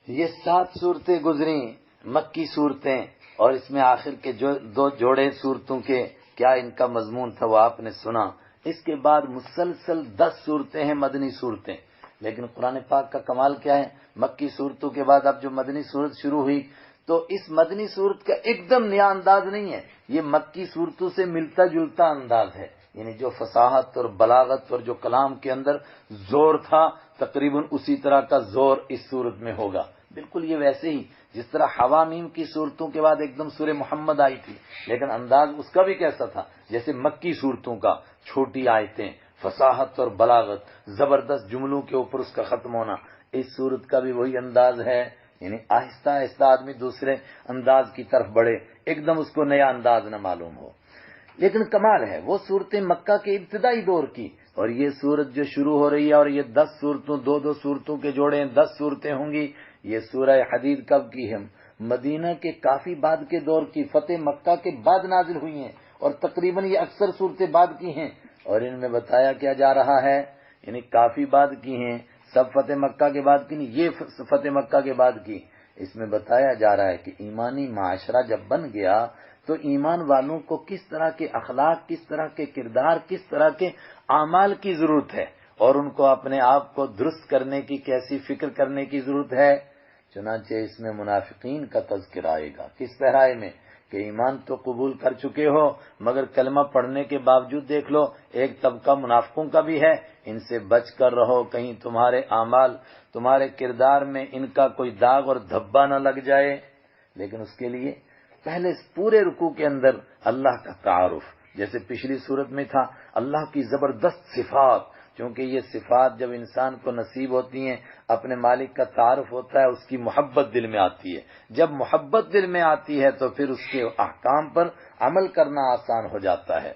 یہ 7 صورتیں گزری مکی صورتیں، اور اس میں آخر کے جو 2 جوڑے صورتوں کے کیا ان کا مضمون تھا وہ آپ نے سنا۔ اس کے بعد مسلسل 10 صورتیں ہیں مدنی صورتیں۔ لیکن قرآن پاک کا کمال کیا ہے، مکی صورتوں کے بعد اب جو مدنی صورت شروع ہوئی تو اس مدنی صورت کا ایک دم نیا انداز نہیں ہے، یہ مکی صورتوں سے ملتا جلتا انداز ہے، یعنی جو فصاحت اور بلاغت اور جو کلام کے اندر زور تھا تقریباً اسی طرح کا زور اس صورت میں ہوگا۔ بالکل یہ ویسے ہی جس طرح حوامیم کی صورتوں کے بعد ایک دم سورہ محمد آئی تھی، لیکن انداز اس کا بھی کیسا تھا جیسے مکی صورتوں کا، چھوٹی آیتیں، فصاحت اور بلاغت، زبردست جملوں کے اوپر اس کا ختم ہونا۔ اس صورت کا بھی وہی انداز ہے، یعنی آہستہ آہستہ آدمی دوسرے انداز کی طرف بڑھے، ایک دم اس کو نیا انداز نہ معلوم ہو۔ لیکن کمال ہے وہ صورتیں مکہ کے ابتدائی دور کی، اور یہ صورت جو شروع ہو رہی ہے اور یہ 10 صورتوں 2 صورتوں کے جوڑے 10 صورتیں ہوں گی، یہ سورہ حدید کب کی ہے؟ مدینہ کے کافی بعد کے دور کی، فتح مکہ کے بعد نازل ہوئی ہیں، اور تقریباً یہ اکثر صورتیں بعد کی ہیں، اور ان میں بتایا کیا جا رہا ہے، یعنی کافی بعد کی ہیں، سب فتح مکہ کے بعد کی نہیں، یہ فتح مکہ کے بعد کی۔ اس میں بتایا جا رہا ہے کہ ایمانی معاشرہ جب بن گیا تو ایمان والوں کو کس طرح کے اخلاق، کس طرح کے کردار، کس طرح کے اعمال کی ضرورت ہے، اور ان کو اپنے آپ کو درست کرنے کی کیسی فکر کرنے کی ضرورت ہے۔ چنانچہ اس میں منافقین کا تذکرہ آئے گا، کس پیرائے میں کہ ایمان تو قبول کر چکے ہو مگر کلمہ پڑھنے کے باوجود دیکھ لو ایک طبقہ منافقوں کا بھی ہے، ان سے بچ کر رہو، کہیں تمہارے اعمال، تمہارے کردار میں ان کا کوئی داغ اور دھبا نہ لگ جائے۔ لیکن اس کے لیے پہلے پورے رکوع کے اندر اللہ کا تعارف، جیسے پچھلی صورت میں تھا اللہ کی زبردست صفات، چونکہ یہ صفات جب انسان کو نصیب ہوتی ہیں اپنے مالک کا تعارف ہوتا ہے، اس کی محبت دل میں آتی ہے، جب محبت دل میں آتی ہے تو پھر اس کے احکام پر عمل کرنا آسان ہو جاتا ہے،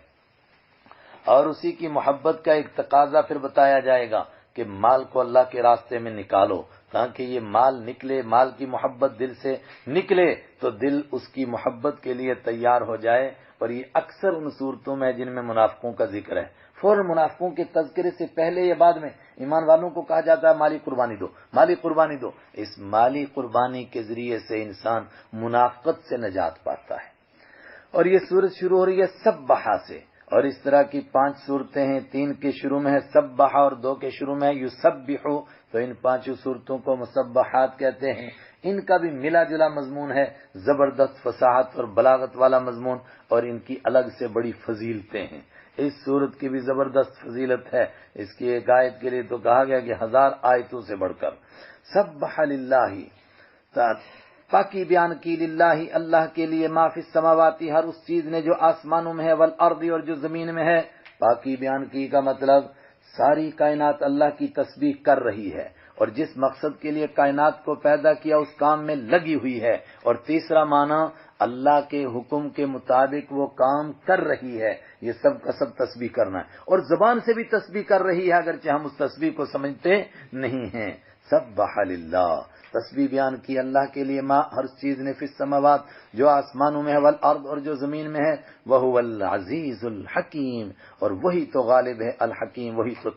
اور اسی کی محبت کا ایک تقاضا پھر بتایا جائے گا کہ مال کو اللہ کے راستے میں نکالو، تاکہ یہ مال نکلے، مال کی محبت دل سے نکلے تو دل اس کی محبت کے لیے تیار ہو جائے۔ اور یہ اکثر ان صورتوں میں جن میں منافقوں کا ذکر ہے، فوراً منافقوں کے تذکرے سے پہلے یا بعد میں ایمان والوں کو کہا جاتا ہے مالی قربانی دو، مالی قربانی دو۔ اس مالی قربانی کے ذریعے سے انسان منافقت سے نجات پاتا ہے۔ اور یہ سورت شروع ہو رہی ہے سبحہ سے، اور اس طرح کی 5 صورتیں ہیں، 3 کے شروع میں ہے سبحہ اور 2 کے شروع میں ہے یسبحو، تو ان 5 صورتوں کو مسبحات کہتے ہیں۔ ان کا بھی ملا جلا مضمون ہے، زبردست فصاحت اور بلاغت والا مضمون، اور ان کی الگ سے بڑی فضیلتیں ہیں۔ اس صورت کی بھی زبردست فضیلت ہے، اس کی ایک آیت کے لیے تو کہا گیا کہ 1000 آیتوں سے بڑھ کر سبح للہ، پاکی بیان کی للہ، اللہ کے لیے، ما فی السماواتی، ہر اس چیز نے جو آسمانوں میں ہے، والارض، اور جو زمین میں ہے۔ پاکی بیان کی کا مطلب ساری کائنات اللہ کی تسبیح کر رہی ہے، اور جس مقصد کے لیے کائنات کو پیدا کیا اس کام میں لگی ہوئی ہے۔ اور تیسرا معنی اللہ کے حکم کے مطابق وہ کام کر رہی ہے، یہ سب کا سب تسبیح کرنا ہے، اور زبان سے بھی تسبیح کر رہی ہے اگرچہ ہم اس تسبیح کو سمجھتے نہیں ہیں۔ سبح للہ، تسبیح بیان کی اللہ کے لیے، ما، ہر چیز نے، فی السماوات، جو آسمانوں میں ہے، والارض، اور جو زمین میں ہے، وہو العزیز الحکیم، اور وہی تو غالب ہے، الحکیم، وہی تو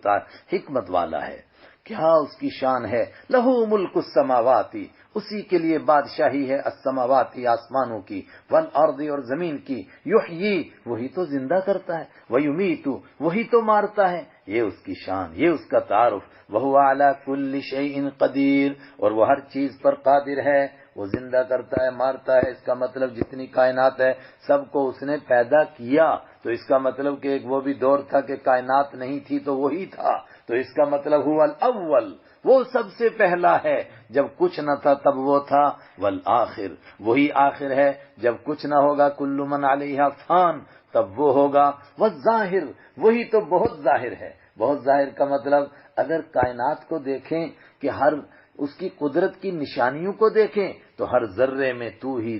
حکمت والا ہے۔ کیا اس کی شان ہے، لہو ملک السماواتی، اسی کے لیے بادشاہی ہے، السماواتی، آسمانوں کی، والارض، اور زمین کی، یحیی، وہی تو زندہ کرتا ہے، ویمیت، وہی تو مارتا ہے، یہ اس کی شان، یہ اس کا تعارف۔ وہو علی کل شیء قدیر، اور وہ ہر چیز پر قادر ہے، وہ زندہ کرتا ہے، مارتا ہے۔ اس کا مطلب جتنی کائنات ہے سب کو اس نے پیدا کیا، تو اس کا مطلب کہ ایک وہ بھی دور تھا کہ کائنات نہیں تھی تو وہی تھا، تو اس کا مطلب ہوا الاول، وہ سب سے پہلا ہے، جب کچھ نہ تھا تب وہ تھا، والآخر، وہی آخر ہے، جب کچھ نہ ہوگا، کل من علیہا فان، تب وہ ہوگا، والظاہر، وہی تو بہت ظاہر ہے۔ بہت ظاہر کا مطلب اگر کائنات کو دیکھیں کہ ہر اس کی قدرت کی نشانیوں کو دیکھیں تو ہر ذرے میں تو ہی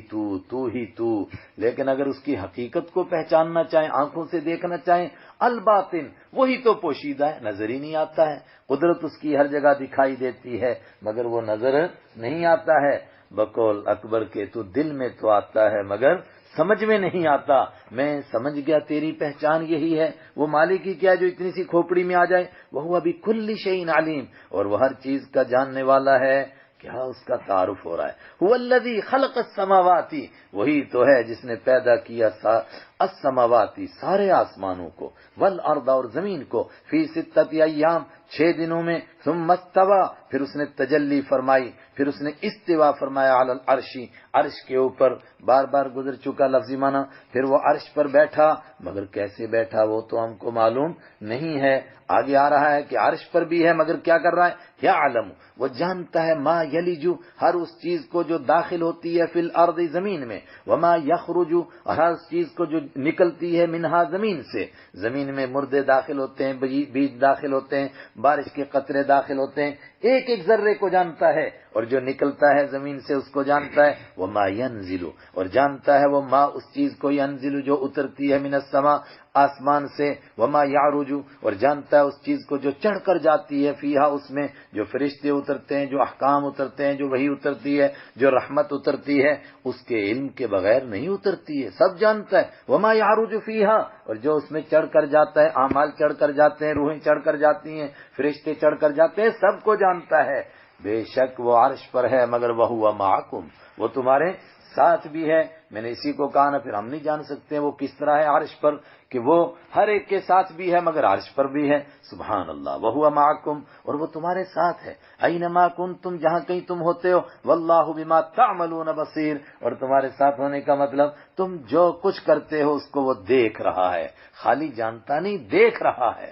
تو، لیکن اگر اس کی حقیقت کو پہچاننا چاہیں، آنکھوں سے دیکھنا چاہیں، الباطن، وہی تو پوشیدہ ہے، نظر ہی نہیں آتا ہے۔ قدرت اس کی ہر جگہ دکھائی دیتی ہے مگر وہ نظر نہیں آتا ہے۔ بقول اکبر کے تو دل میں تو آتا ہے مگر سمجھ میں نہیں آتا۔ میں سمجھ گیا تیری پہچان یہی ہے، وہ مالک ہی کیا جو اتنی سی کھوپڑی میں آ جائے، وہ ابھی کل شیء علیم، اور وہ ہر چیز کا جاننے والا ہے۔ کیا اس کا تعارف ہو رہا ہے. هو الذی خلق السماوات، وہی تو ہے جس نے پیدا کیا السماوات سارے آسمانوں کو، والارض اور زمین کو، فی ستۃ ایام 6 دنوں میں، ثم استوى پھر اس نے تجلی فرمائی، پھر اس نے استوا فرمایا، علی العرش عرش کے اوپر، بار بار گزر چکا لفظی معنی. پھر وہ عرش پر بیٹھا، مگر کیسے بیٹھا وہ تو ہم کو معلوم نہیں ہے. آگے آ رہا ہے کہ عرش پر بھی ہے، مگر کیا کر رہا ہے؟ یعلم، وہ جانتا ہے، ما یلج ہر اس چیز کو جو داخل ہوتی ہے، فی الارض زمین میں، وما یخرج اور ہر اس چیز کو جو نکلتی ہے، منہا زمین سے. زمین میں مردے داخل ہوتے ہیں، بیج داخل ہوتے ہیں، بارش کے قطرے داخل ہوتے ہیں، ایک ایک ذرے کو جانتا ہے، اور جو نکلتا ہے زمین سے اس کو جانتا ہے. وما ینزل اور جانتا ہے وہ ما اس چیز کو، ینزل جو اترتی ہے، من السماء آسمان سے، وما یعرج اور جانتا ہے اس چیز کو جو چڑھ کر جاتی ہے، فیہا اس میں، جو فرشتے اترتے ہیں، جو احکام اترتے ہیں، جو وحی اترتی ہے، جو رحمت اترتی ہے، اس کے علم کے بغیر نہیں اترتی ہے، سب جانتا ہے. وما یعرج فیہا اور جو اس میں چڑھ کر جاتا ہے، اعمال چڑھ کر جاتے ہیں، روحیں چڑھ کر جاتی ہیں، فرشتے چڑھ کر جاتے ہیں، سب کو جانتا ہے. بے شک وہ عرش پر ہے، مگر وہو معکم وہ تمہارے ساتھ بھی ہے. میں نے اسی کو کہا نا، پھر ہم نہیں جان سکتے وہ کس طرح ہے عرش پر، کہ وہ ہر ایک کے ساتھ بھی ہے، مگر عرش پر بھی ہے. سبحان اللہ. وہو معکم اور وہ تمہارے ساتھ ہے. اینما کنتم جہاں کہیں تم ہوتے ہو، واللہ بما تعملون بصیر اور تمہارے ساتھ ہونے کا مطلب تم جو کچھ کرتے ہو اس کو وہ دیکھ رہا ہے، خالی جانتا نہیں، دیکھ رہا ہے.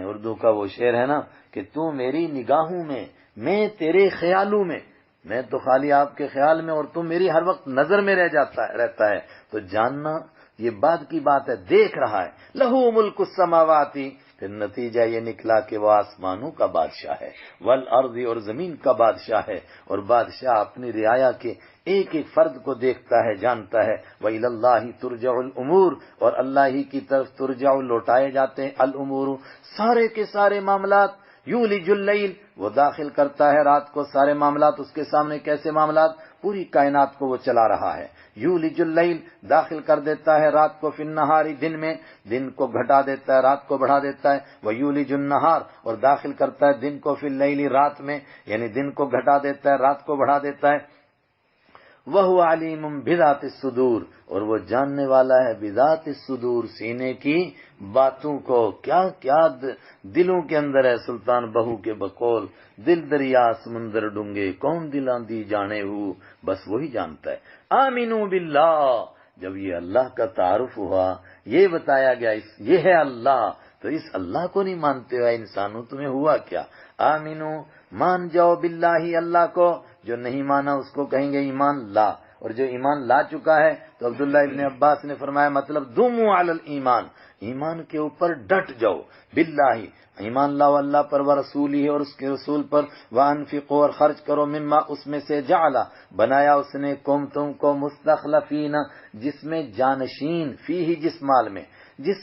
اردو کا وہ شعر ہے نا کہ تو میری نگاہوں میں، میں تیرے خیالوں میں، میں تو خالی آپ کے خیال میں اور تم میری ہر وقت نظر میں رہتا ہے. تو جاننا یہ بعد کی بات ہے، دیکھ رہا ہے. لہو ملک السماوات پھر نتیجہ یہ نکلا کہ وہ آسمانوں کا بادشاہ ہے، والارض اور زمین کا بادشاہ ہے. اور بادشاہ اپنی رعایا کے ایک ایک فرد کو دیکھتا ہے، جانتا ہے. وَإِلَى اللَّهِ تُرْجَعُ الْأُمُورُ اور اللہ ہی کی طرف ترجع لوٹائے جاتے ہیں، الامور سارے کے سارے معاملات. یولج اللیل وہ داخل کرتا ہے رات کو، سارے معاملات اس کے سامنے. کیسے معاملات؟ پوری کائنات کو وہ چلا رہا ہے. یولج اللیل داخل کر دیتا ہے رات کو، فی النہار دن میں، دن کو گھٹا دیتا ہے، رات کو بڑھا دیتا ہے. ویولج النہار اور داخل کرتا ہے دن کو، فی اللیل رات میں، یعنی دن کو گھٹا دیتا ہے، رات کو بڑھا دیتا ہے. وَهُوَ عَلِيمٌ بِذَاتِ الصُّدُورِ اور وہ جاننے والا ہے بذات الصدور سینے کی باتوں کو. کیا کیا دلوں کے اندر ہے. سلطان بہو کے بقول، دل دریا سمندر ڈونگے، کون دلاں دی جانے ہو، بس وہی جانتا ہے. آمنو باللہ جب یہ اللہ کا تعارف ہوا، یہ بتایا گیا یہ ہے اللہ، تو اس اللہ کو نہیں مانتے ہو انسانوں، تمہیں ہوا کیا؟ آمنو مان جاؤ باللہ اللہ کو، جو نہیں مانا اس کو کہیں گے ایمان لا. اور جو ایمان لا چکا ہے تو عبداللہ ابن عباس نے فرمایا مطلب دوموا علی الایمان، ایمان کے اوپر ڈٹ جاؤ. باللہ ایمان لاؤ اللہ پر، ورسولہ اور اس کے رسول پر، وانفقوا اور خرچ کرو، مما اس میں سے، جعل بنایا اس نے، کم تم کو، مستخلفین جس میں جانشین، فیہ جس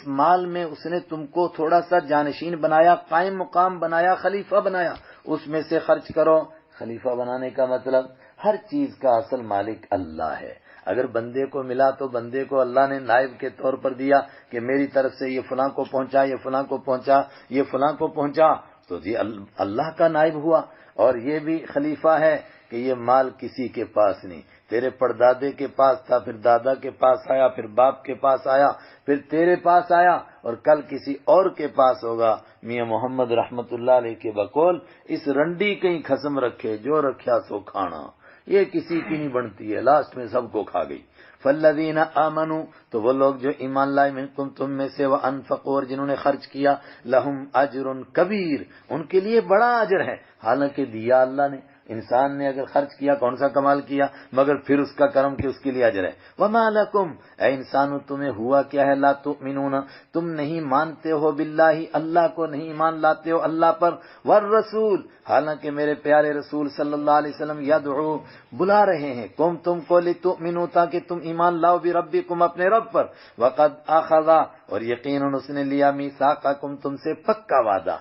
مال میں اس نے تم کو تھوڑا سا جانشین بنایا، قائم مقام بنایا، خلیفہ بنایا، اس میں سے خرچ کرو. خلیفہ بنانے کا مطلب ہر چیز کا اصل مالک اللہ ہے. اگر بندے کو ملا تو بندے کو اللہ نے نائب کے طور پر دیا کہ میری طرف سے یہ فلاں کو پہنچا، یہ فلاں کو پہنچا، یہ فلاں کو پہنچا، تو یہ اللہ کا نائب ہوا. اور یہ بھی خلیفہ ہے کہ یہ مال کسی کے پاس نہیں، تیرے پردادے کے پاس تھا، پھر دادا کے پاس آیا، پھر باپ کے پاس آیا، پھر تیرے پاس آیا، اور کل کسی اور کے پاس ہوگا. میاں محمد رحمت اللہ علیہ کے بقول، اس رنڈی کہیں قسم رکھے، جو رکھیا سو کھانا، یہ کسی کی نہیں بنتی ہے، لاسٹ میں سب کو کھا گئی. فالذین آمنوا تو وہ لوگ جو ایمان لائے، منکم تم میں سے، وانفقوا اور جنہوں نے خرچ کیا، لہم اجر کبیر ان کے لیے بڑا اجر ہے. حالانکہ دیا اللہ نے، انسان نے اگر خرچ کیا کون سا کمال کیا، مگر پھر اس کا کرم کہ اس کے لیے اجر ہے. وما لکم اے انسانو تمہیں ہوا کیا ہے، لا تؤمنون تم نہیں مانتے ہو، باللہ اللہ کو نہیں ایمان لاتے ہو اللہ پر، والرسول حالانکہ میرے پیارے رسول صلی اللہ علیہ وسلم یدعو بلا رہے ہیں، تم کو لتؤمنوا تاکہ تم ایمان لاؤ، بربکم اپنے رب پر، وقد اخذ اور یقیناً اس نے لیا، میثاقکم تم سے پکا وعدہ.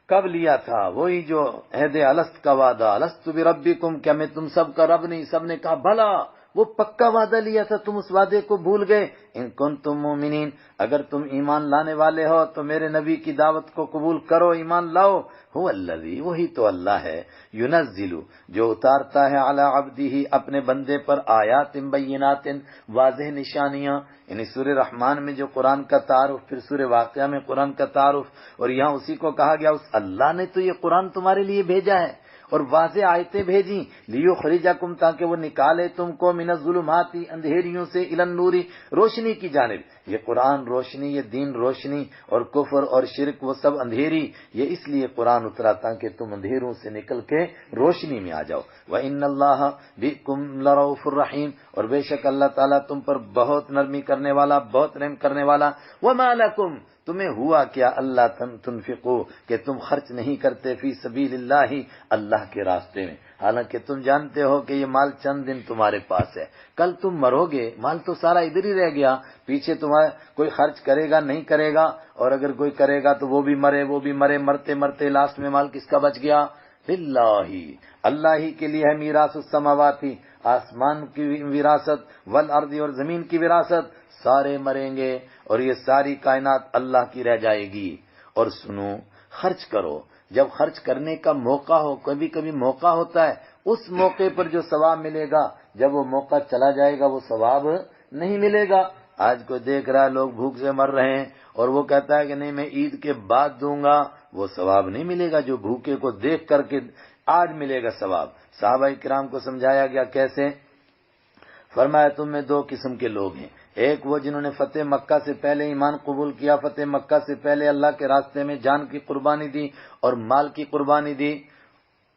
کب لیا تھا؟ وہی جو عہد الست کا وعدہ، الست بربکم کیا میں تم سب کا رب نہیں؟ سب نے کہا بھلا. وہ پکا وعدہ لیا تھا، تم اس وعدے کو بھول گئے۔ ان کنتم مومنین، اگر تم ایمان لانے والے ہو تو میرے نبی کی دعوت کو قبول کرو، ایمان لاؤ۔ هو الذی، وہی تو اللہ ہے، ینزل، جو اتارتا ہے علی عبدہ، اپنے بندے پر، آیات بینات، واضح نشانیاں، یعنی سورہ رحمان میں جو قرآن کا تعارف، پھر سورہ واقعہ میں قرآن کا تعارف، اور یہاں اسی کو کہا گیا اس اللہ نے تو یہ قرآن تمہارے لیے بھیجا ہے اور واضح آیتیں بھیجی، لیخرجکم، تاکہ وہ نکالے تم کو، من الظلمات، اندھیریوں سے، الی النور، روشنی کی جانب۔ یہ قرآن روشنی، یہ دین روشنی، اور کفر اور شرک وہ سب اندھیری۔ یہ اس لیے قرآن اترا تاکہ تم اندھیروں سے نکل کے روشنی میں آ جاؤ۔ وَإِنَّ اللَّهَ بِكُمْ لَرَءُوفٌ رَحِيمٌ، اور بے شک اللہ تعالیٰ تم پر بہت نرمی کرنے والا، بہت رحم کرنے والا۔ وَمَا لَكُمْ، تمہیں ہوا کیا، اللہ تنفقوا، کہ تم خرچ نہیں کرتے، فی سبیل اللہ، اللہ کے راستے میں، حالانکہ تم جانتے ہو کہ یہ مال چند دن تمہارے پاس ہے، کل تم مرو گے، مال تو سارا ادھر ہی رہ گیا، پیچھے تمہارا کوئی خرچ کرے گا نہیں کرے گا، اور اگر کوئی کرے گا تو وہ بھی مرے، مرتے مرتے لاسٹ میں مال کس کا بچ گیا؟ للہ، اللہ ہی کے لیے ہے میراث السماوات، آسمان کی وراثت، والارض، اور زمین کی وراثت، سارے مریں گے اور یہ ساری کائنات اللہ کی رہ جائے گی۔ اور سنو، خرچ کرو، جب خرچ کرنے کا موقع ہو، کبھی کبھی موقع ہوتا ہے، اس موقع پر جو ثواب ملے گا، جب وہ موقع چلا جائے گا وہ ثواب نہیں ملے گا۔ آج کوئی دیکھ رہا ہے لوگ بھوک سے مر رہے ہیں اور وہ کہتا ہے کہ نہیں میں عید کے بعد دوں گا، وہ ثواب نہیں ملے گا جو بھوکے کو دیکھ کر کے آج ملے گا ثواب۔ صحابہ کرام کو سمجھایا گیا کیسے، فرمایا تم میں دو قسم کے لوگ ہیں، ایک وہ جنہوں نے فتح مکہ سے پہلے ایمان قبول کیا، فتح مکہ سے پہلے اللہ کے راستے میں جان کی قربانی دی اور مال کی قربانی دی۔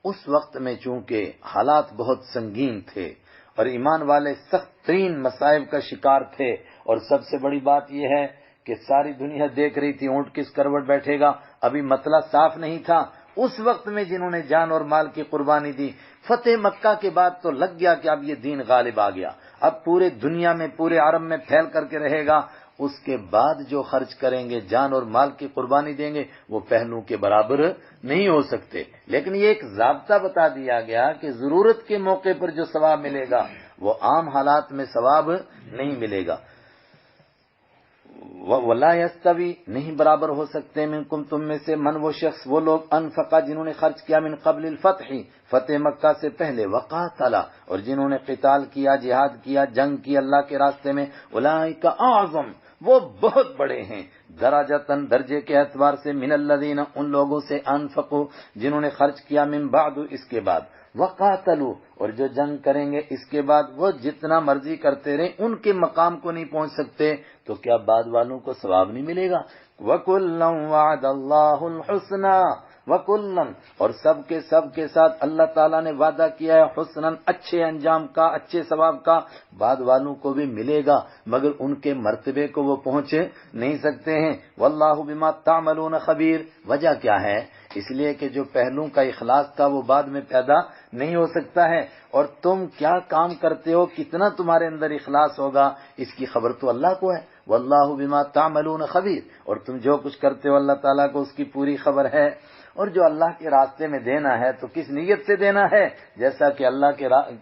اس وقت میں چونکہ حالات بہت سنگین تھے اور ایمان والے سخت ترین مصائب کا شکار تھے، اور سب سے بڑی بات یہ ہے کہ ساری دنیا دیکھ رہی تھی اونٹ کس کروٹ بیٹھے گا، ابھی مسئلہ صاف نہیں تھا۔ اس وقت میں جنہوں نے جان اور مال کی قربانی دی، فتح مکہ کے بعد تو لگ گیا کہ اب یہ دین غالب آ گیا، اب پورے دنیا میں، پورے عرب میں پھیل کر کے رہے گا۔ اس کے بعد جو خرچ کریں گے، جان اور مال کی قربانی دیں گے، وہ پہلوں کے برابر نہیں ہو سکتے۔ لیکن یہ ایک ضابطہ بتا دیا گیا کہ ضرورت کے موقع پر جو ثواب ملے گا وہ عام حالات میں ثواب نہیں ملے گا۔ وَلَا يَسْتَوِي، نہیں برابر ہو سکتے، منکم، تم میں سے، من، وہ شخص، وہ لوگ، انفقا، جنہوں نے خرچ کیا، من قبل الفتح، فتح مکہ سے پہلے، وقاتل، اور جنہوں نے قتال کیا، جہاد کیا، جنگ کی اللہ کے راستے میں، اولئک اعظم، وہ بہت بڑے ہیں، درجتاً، درجے کے اعتبار سے، من الذین، ان لوگوں سے، انفقوا، جنہوں نے خرچ کیا، من بعد، اس کے بعد، وقاتلوا، اور جو جنگ کریں گے اس کے بعد، وہ جتنا مرضی کرتے رہیں ان کے مقام کو نہیں پہنچ سکتے، تو کیا بعد والوں کو ثواب نہیں ملے گا؟ وَكُلًّا وَعَدَ اللَّهُ الْحُسْنَىٰ، وَكُلًّا، اور سب کے ساتھ اللہ تعالیٰ نے وعدہ کیا ہے حسناً، اچھے انجام کا، اچھے ثواب کا، بعد والوں کو بھی ملے گا مگر ان کے مرتبے کو وہ پہنچ نہیں سکتے ہیں۔ وَاللَّهُ بِمَا تَعْمَلُونَ خَبِيرٌ، وجہ کیا ہے؟ اس لیے کہ جو پہلوں کا اخلاص تھا وہ بعد میں پیدا نہیں ہو سکتا ہے، اور تم کیا کام کرتے ہو، کتنا تمہارے اندر اخلاص ہوگا، اس کی خبر تو اللہ کو ہے۔ واللہ بما تعملون خبیر، اور تم جو کچھ کرتے ہو اللہ تعالیٰ کو اس کی پوری خبر ہے۔ اور جو اللہ کے راستے میں دینا ہے تو کس نیت سے دینا ہے؟ جیسا کہ اللہ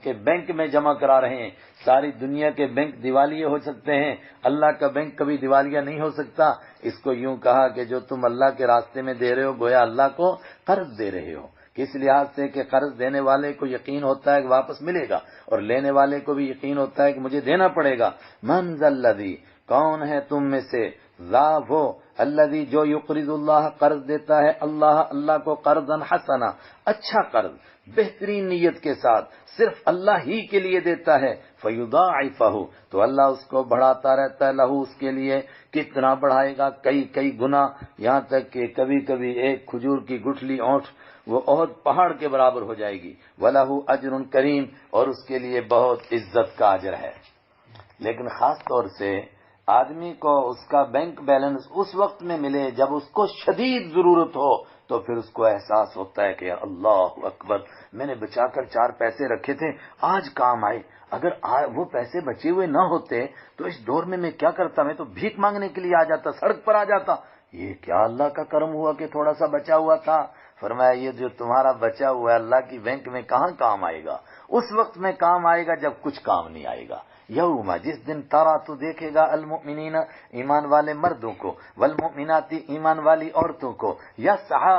کے بینک میں جمع کرا رہے ہیں، ساری دنیا کے بینک دیوالیے ہو سکتے ہیں، اللہ کا بینک کبھی دیوالیہ نہیں ہو سکتا۔ اس کو یوں کہا کہ جو تم اللہ کے راستے میں دے رہے ہو گویا اللہ کو قرض دے رہے ہو، کس لحاظ سے کہ قرض دینے والے کو یقین ہوتا ہے کہ واپس ملے گا، اور لینے والے کو بھی یقین ہوتا ہے کہ مجھے دینا پڑے گا۔ من ذا الذی، کون ہے تم میں سے، ذا وہ، الذی جو، یقرض اللہ، قرض دیتا ہے اللہ کو، قرضا حسنا، اچھا قرض، بہترین نیت کے ساتھ، صرف اللہ ہی کے لیے دیتا ہے، فیضاعفہ، تو اللہ اس کو بڑھاتا رہتا ہے، لہو، اس کے لیے، کتنا بڑھائے گا، کئی گنا، یہاں تک کہ کبھی کبھی ایک کھجور کی گٹھلی اونٹ وہ احد پہاڑ کے برابر ہو جائے گی، وَلَهُ أَجْرٌ کریم، اور اس کے لیے بہت عزت کا اجر ہے۔ لیکن خاص طور سے آدمی کو اس کا بینک بیلنس اس وقت میں ملے جب اس کو شدید ضرورت ہو، تو پھر اس کو احساس ہوتا ہے کہ اللہ اکبر، میں نے بچا کر 4 پیسے رکھے تھے، آج کام آئے، اگر وہ پیسے بچے ہوئے نہ ہوتے تو اس دور میں کیا کرتا، میں تو بھیک مانگنے کے لیے آ جاتا، سڑک پر آ جاتا۔ یہ کیا اللہ کا کرم ہوا کہ تھوڑا سا بچا ہوا تھا، فرمایا یہ جو تمہارا بچا ہوا ہے اللہ کی بینک میں کہاں کام آئے گا؟ اس وقت میں کام آئے گا جب کچھ کام نہیں آئے گا۔ یوم، جس دن ترا تو دیکھے گا المؤمنین ایمان والے مردوں کو، والمؤمنات ایمان والی عورتوں کو، یسعا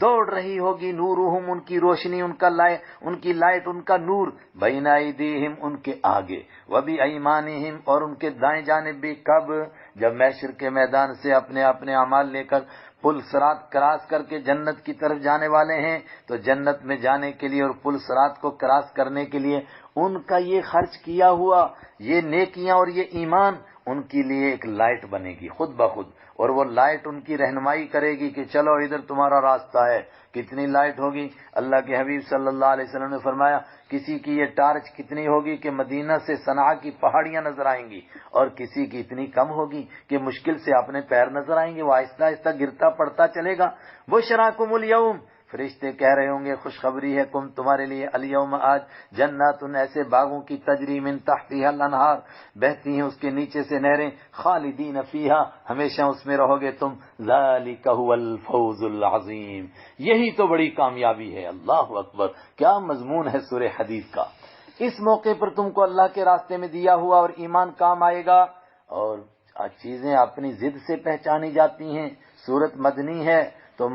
دوڑ رہی ہوگی، نورہم ان کی روشنی، ان کی لائٹ، ان کا نور، بین ایدیہم ان کے آگے، وبایمانہم اور ان کے دائیں جانب بھی، کب؟ جب محشر کے میدان سے اپنے اپنے اعمال لے کر پل صراط کراس کر کے جنت کی طرف جانے والے ہیں، تو جنت میں جانے کے لیے اور پل صراط کو کراس کرنے کے لیے ان کا یہ خرچ کیا ہوا، یہ نیکیاں اور یہ ایمان ان کے لیے ایک لائٹ بنے گی خود بخود، اور وہ لائٹ ان کی رہنمائی کرے گی کہ چلو ادھر تمہارا راستہ ہے۔ کتنی لائٹ ہوگی؟ اللہ کے حبیب صلی اللہ علیہ وسلم نے فرمایا کسی کی یہ ٹارچ کتنی ہوگی کہ مدینہ سے صنعاء کی پہاڑیاں نظر آئیں گی، اور کسی کی اتنی کم ہوگی کہ مشکل سے اپنے پیر نظر آئیں گے، وہ آہستہ آہستہ گرتا پڑتا چلے گا۔ بشراکم الیوم، فرشتے کہہ رہے ہوں گے خوشخبری ہے کم تمہارے لیے، الیوم آج، جنات ایسے باغوں کی، تجری من تحتها الانہار بہتی ہیں اس کے نیچے سے نہریں، خالدین فیہا ہمیشہ اس میں رہو گے تم، ذالک هو الفوز العظیم، یہی تو بڑی کامیابی ہے۔ اللہ اکبر، کیا مضمون ہے سورہ حدید کا۔ اس موقع پر تم کو اللہ کے راستے میں دیا ہوا اور ایمان کام آئے گا، اور چیزیں اپنی ضد سے پہچانی جاتی ہیں۔ سورت مدنی ہے تو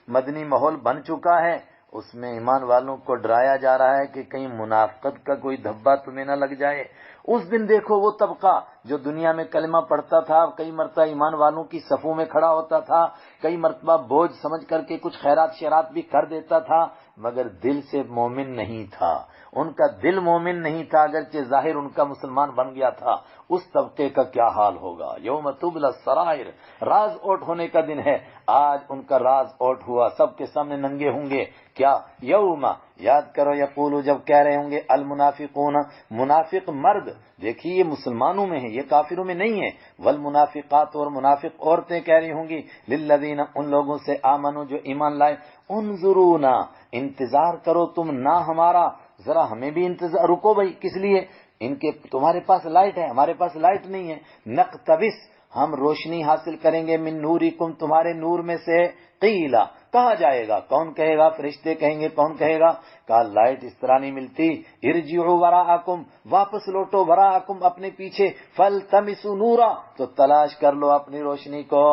مدنی ماحول بن چکا ہے، اس میں ایمان والوں کو ڈرایا جا رہا ہے کہ کہیں منافقت کا کوئی دھبا تمہیں نہ لگ جائے۔ اس دن دیکھو وہ طبقہ جو دنیا میں کلمہ پڑھتا تھا، کئی مرتبہ ایمان والوں کی صفوں میں کھڑا ہوتا تھا، کئی مرتبہ بوجھ سمجھ کر کے کچھ خیرات شیرات بھی کر دیتا تھا، مگر دل سے مومن نہیں تھا، ان کا دل مومن نہیں تھا، اگرچہ ظاہر ان کا مسلمان بن گیا تھا۔ اس طبقے کا کیا حال ہوگا؟ یوم تبلی السرائر، راز اوٹ ہونے کا دن ہے، آج ان کا راز اوٹ ہوا، سب کے سامنے ننگے ہوں گے۔ کیا؟ یوم، یاد کرو، یقول، جب کہہ رہے ہوں گے المنافقون، منافق مرد، دیکھیے یہ مسلمانوں میں ہے، یہ کافروں میں نہیں ہے، والمنافقات اور منافق عورتیں کہہ رہی ہوں گی للذین ان لوگوں سے آمنو جو ایمان لائے، انظرونا انتظار کرو تم نہ ہمارا، ذرا ہمیں بھی انتظار، رکو بھائی، کس لیے؟ ان کے تمہارے پاس لائٹ ہے، ہمارے پاس لائٹ نہیں ہے، نقتبس ہم روشنی حاصل کریں گے، من نورکم تمہارے نور میں سے، قیلا کہا جائے گا، کون کہے گا؟ فرشتے کہیں گے، کون کہے گا؟ کہا لائٹ اس طرح نہیں ملتی، ارجعوا وراءکم، واپس لوٹو، وراءکم اپنے پیچھے، فالتمسوا نورا تو تلاش کر لو اپنی روشنی کو،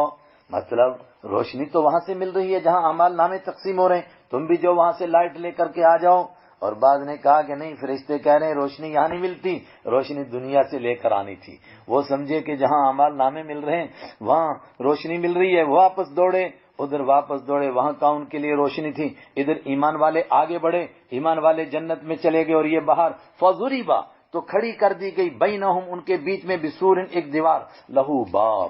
مطلب روشنی تو وہاں سے مل رہی ہے جہاں اعمال نامے تقسیم ہو رہے ہیں، تم بھی جو وہاں سے لائٹ لے کر کے آ جاؤ۔ اور بعض نے کہا کہ نہیں، فرشتے کہہ رہے ہیں روشنی یہاں نہیں ملتی، روشنی دنیا سے لے کر آنی تھی، وہ سمجھے کہ جہاں اعمال نامے مل رہے ہیں وہاں روشنی مل رہی ہے، واپس دوڑے، ادھر واپس دوڑے، وہاں کا ان کے لیے روشنی تھی، ادھر ایمان والے آگے بڑھے، ایمان والے جنت میں چلے گئے، اور یہ باہر، فضربا تو کھڑی کر دی گئی، بینہم ان کے بیچ میں، بسور ایک دیوار، لہو باب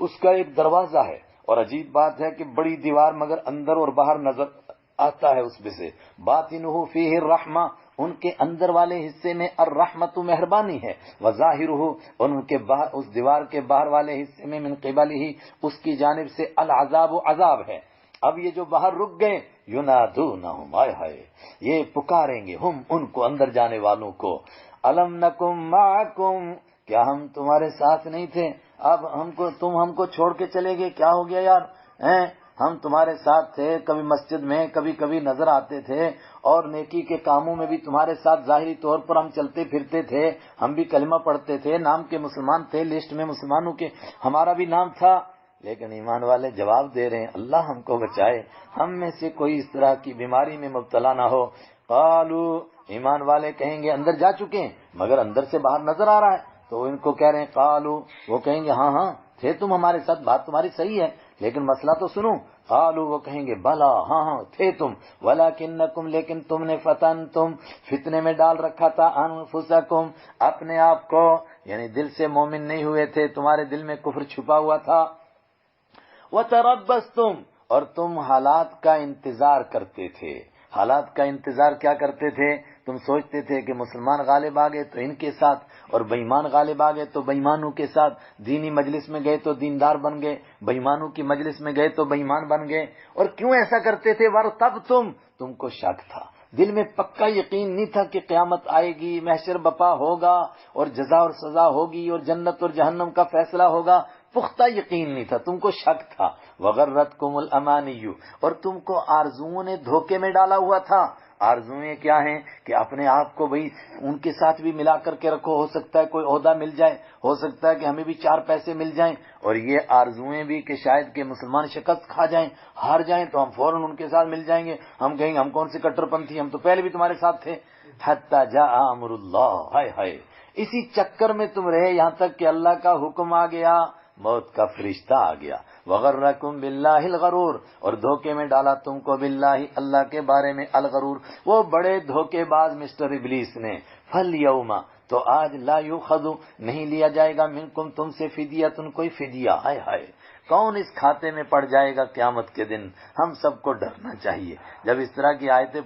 اس کا ایک دروازہ ہے، اور عجیب بات ہے کہ بڑی دیوار مگر اندر اور باہر نظر آتا ہے اس میں سے، باطنہ فیہ الرحمہ ان کے اندر والے حصے میں الرحمت مہربانی ہے، وظاہرہ ان کے باہر اس دیوار کے باہر والے حصے میں من قبلہ اس کی جانب سے العذاب عذاب ہے۔ اب یہ جو باہر رک گئے، ینادونہم، آئے ہائے، یہ پکاریں گے ہم ان کو، اندر جانے والوں کو، الم نکم معکم، کیا ہم تمہارے ساتھ نہیں تھے؟ اب تم ہم کو چھوڑ کے چلے گئے، کیا ہو گیا یار؟ ہم تمہارے ساتھ تھے، کبھی مسجد میں کبھی کبھی نظر آتے تھے، اور نیکی کے کاموں میں بھی تمہارے ساتھ ظاہری طور پر ہم چلتے پھرتے تھے، ہم بھی کلمہ پڑھتے تھے، نام کے مسلمان تھے، لسٹ میں مسلمانوں کے ہمارا بھی نام تھا، لیکن ایمان والے جواب دے رہے ہیں اللہ ہم کو بچائے، ہم میں سے کوئی اس طرح کی بیماری میں مبتلا نہ ہو۔ قالو ایمان والے کہیں گے اندر جا چکے ہیں مگر اندر سے باہر نظر آ رہا ہے، تو ان کو کہہ رہے ہیں قالو، وہ کہیں گے ہاں ہاں تھے تم ہمارے ساتھ، بات تمہاری صحیح ہے، لیکن مسئلہ تو سنو۔ قالو وہ کہیں گے بلا، ہاں ہاں تھے تم، ولکنکم لیکن تم نے فتنتم فتنے میں ڈال رکھا تھا، انفسکم اپنے آپ کو، یعنی دل سے مومن نہیں ہوئے تھے، تمہارے دل میں کفر چھپا ہوا تھا، وتربصتم اور تم حالات کا انتظار کرتے تھے۔ حالات کا انتظار کیا کرتے تھے؟ تم سوچتے تھے کہ مسلمان غالب آ گئے تو ان کے ساتھ، اور بےایمان غالب آ گئے تو بےایمانوں کے ساتھ، دینی مجلس میں گئے تو دیندار بن گئے، بےایمانوں کی مجلس میں گئے تو بےایمان بن گئے۔ اور کیوں ایسا کرتے تھے؟ تب تم کو شک تھا، دل میں پکا یقین نہیں تھا کہ قیامت آئے گی، محشر بپا ہوگا، اور جزا اور سزا ہوگی، اور جنت اور جہنم کا فیصلہ ہوگا، پختہ یقین نہیں تھا، تم کو شک تھا. وغرتکم الامانی، اور تم کو آرزوؤں نے دھوکے میں ڈالا ہوا تھا. آرزویں کیا ہیں کہ اپنے آپ کو بھئی ان کے ساتھ بھی ملا کر کے رکھو، ہو سکتا ہے کوئی عہدہ مل جائے، ہو سکتا ہے کہ ہمیں بھی 4 پیسے مل جائیں. اور یہ آرزویں بھی کہ شاید کہ مسلمان شکست کھا جائیں، ہار جائیں تو ہم فوراً ان کے ساتھ مل جائیں گے. ہم کہیں گے ہم کون سے کٹر پنتھی، ہم تو پہلے بھی تمہارے ساتھ تھے. حتی جاء امر اللہ، ہائے ہائے، اسی چکر میں تم رہے یہاں تک کہ اللہ کا حکم آ گیا، موت کا فرشتہ آ گیا. وغرکم باللہ الغرور، اور دھوکے میں ڈالا تم کو باللہ، اللہ کے بارے میں، الغرور، وہ بڑے دھوکے باز مسٹر ابلیس نے. فالیوم، تو آج لا یؤخذ، نہیں لیا جائے گا، منکم، تم سے، فدیۃ، کوئی فدیہ. ہائے ہائے، کون اس کھاتے میں پڑ جائے گا قیامت کے دن؟ ہم سب کو ڈرنا چاہیے. جب اس طرح کی آیتیں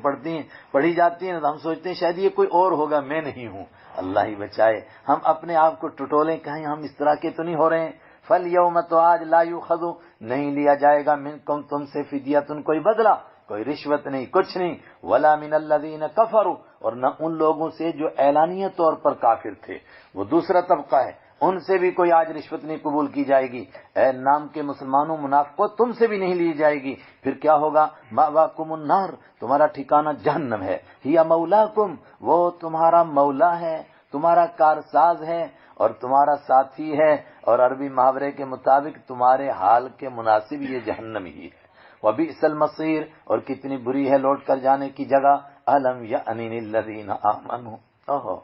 پڑھی جاتی ہیں تو ہم سوچتے ہیں شاید یہ کوئی اور ہوگا، میں نہیں ہوں. اللہ ہی بچائے، ہم اپنے آپ کو ٹٹولیں، کہیں ہم اس طرح کے تو نہیں ہو رہے ہیں. فالیوم، تو آج، لا یؤخذ، نہیں لیا جائے گا، منکم، تم سے، فدیۃ، کوئی بدلہ، کوئی رشوت نہیں، کچھ نہیں. ولا من الذین کفروا، اور نہ ان لوگوں سے جو اعلانیہ طور پر کافر تھے، وہ دوسرا طبقہ ہے، ان سے بھی کوئی آج رشوت نہیں قبول کی جائے گی. اے نام کے مسلمانوں، منافقوں، تم سے بھی نہیں لی جائے گی. پھر کیا ہوگا؟ مأواکم النار، تمہارا ٹھکانہ جہنم ہے. ہی مولاکم، وہ تمہارا مولا ہے، تمہارا کارساز ہے اور تمہارا ساتھی ہے. اور عربی محاورے کے مطابق تمہارے حال کے مناسب یہ جہنم ہی ہے. وبئس المصیر، اور کتنی بری ہے لوٹ کر جانے کی جگہ. الم یأن للذین آمنوا،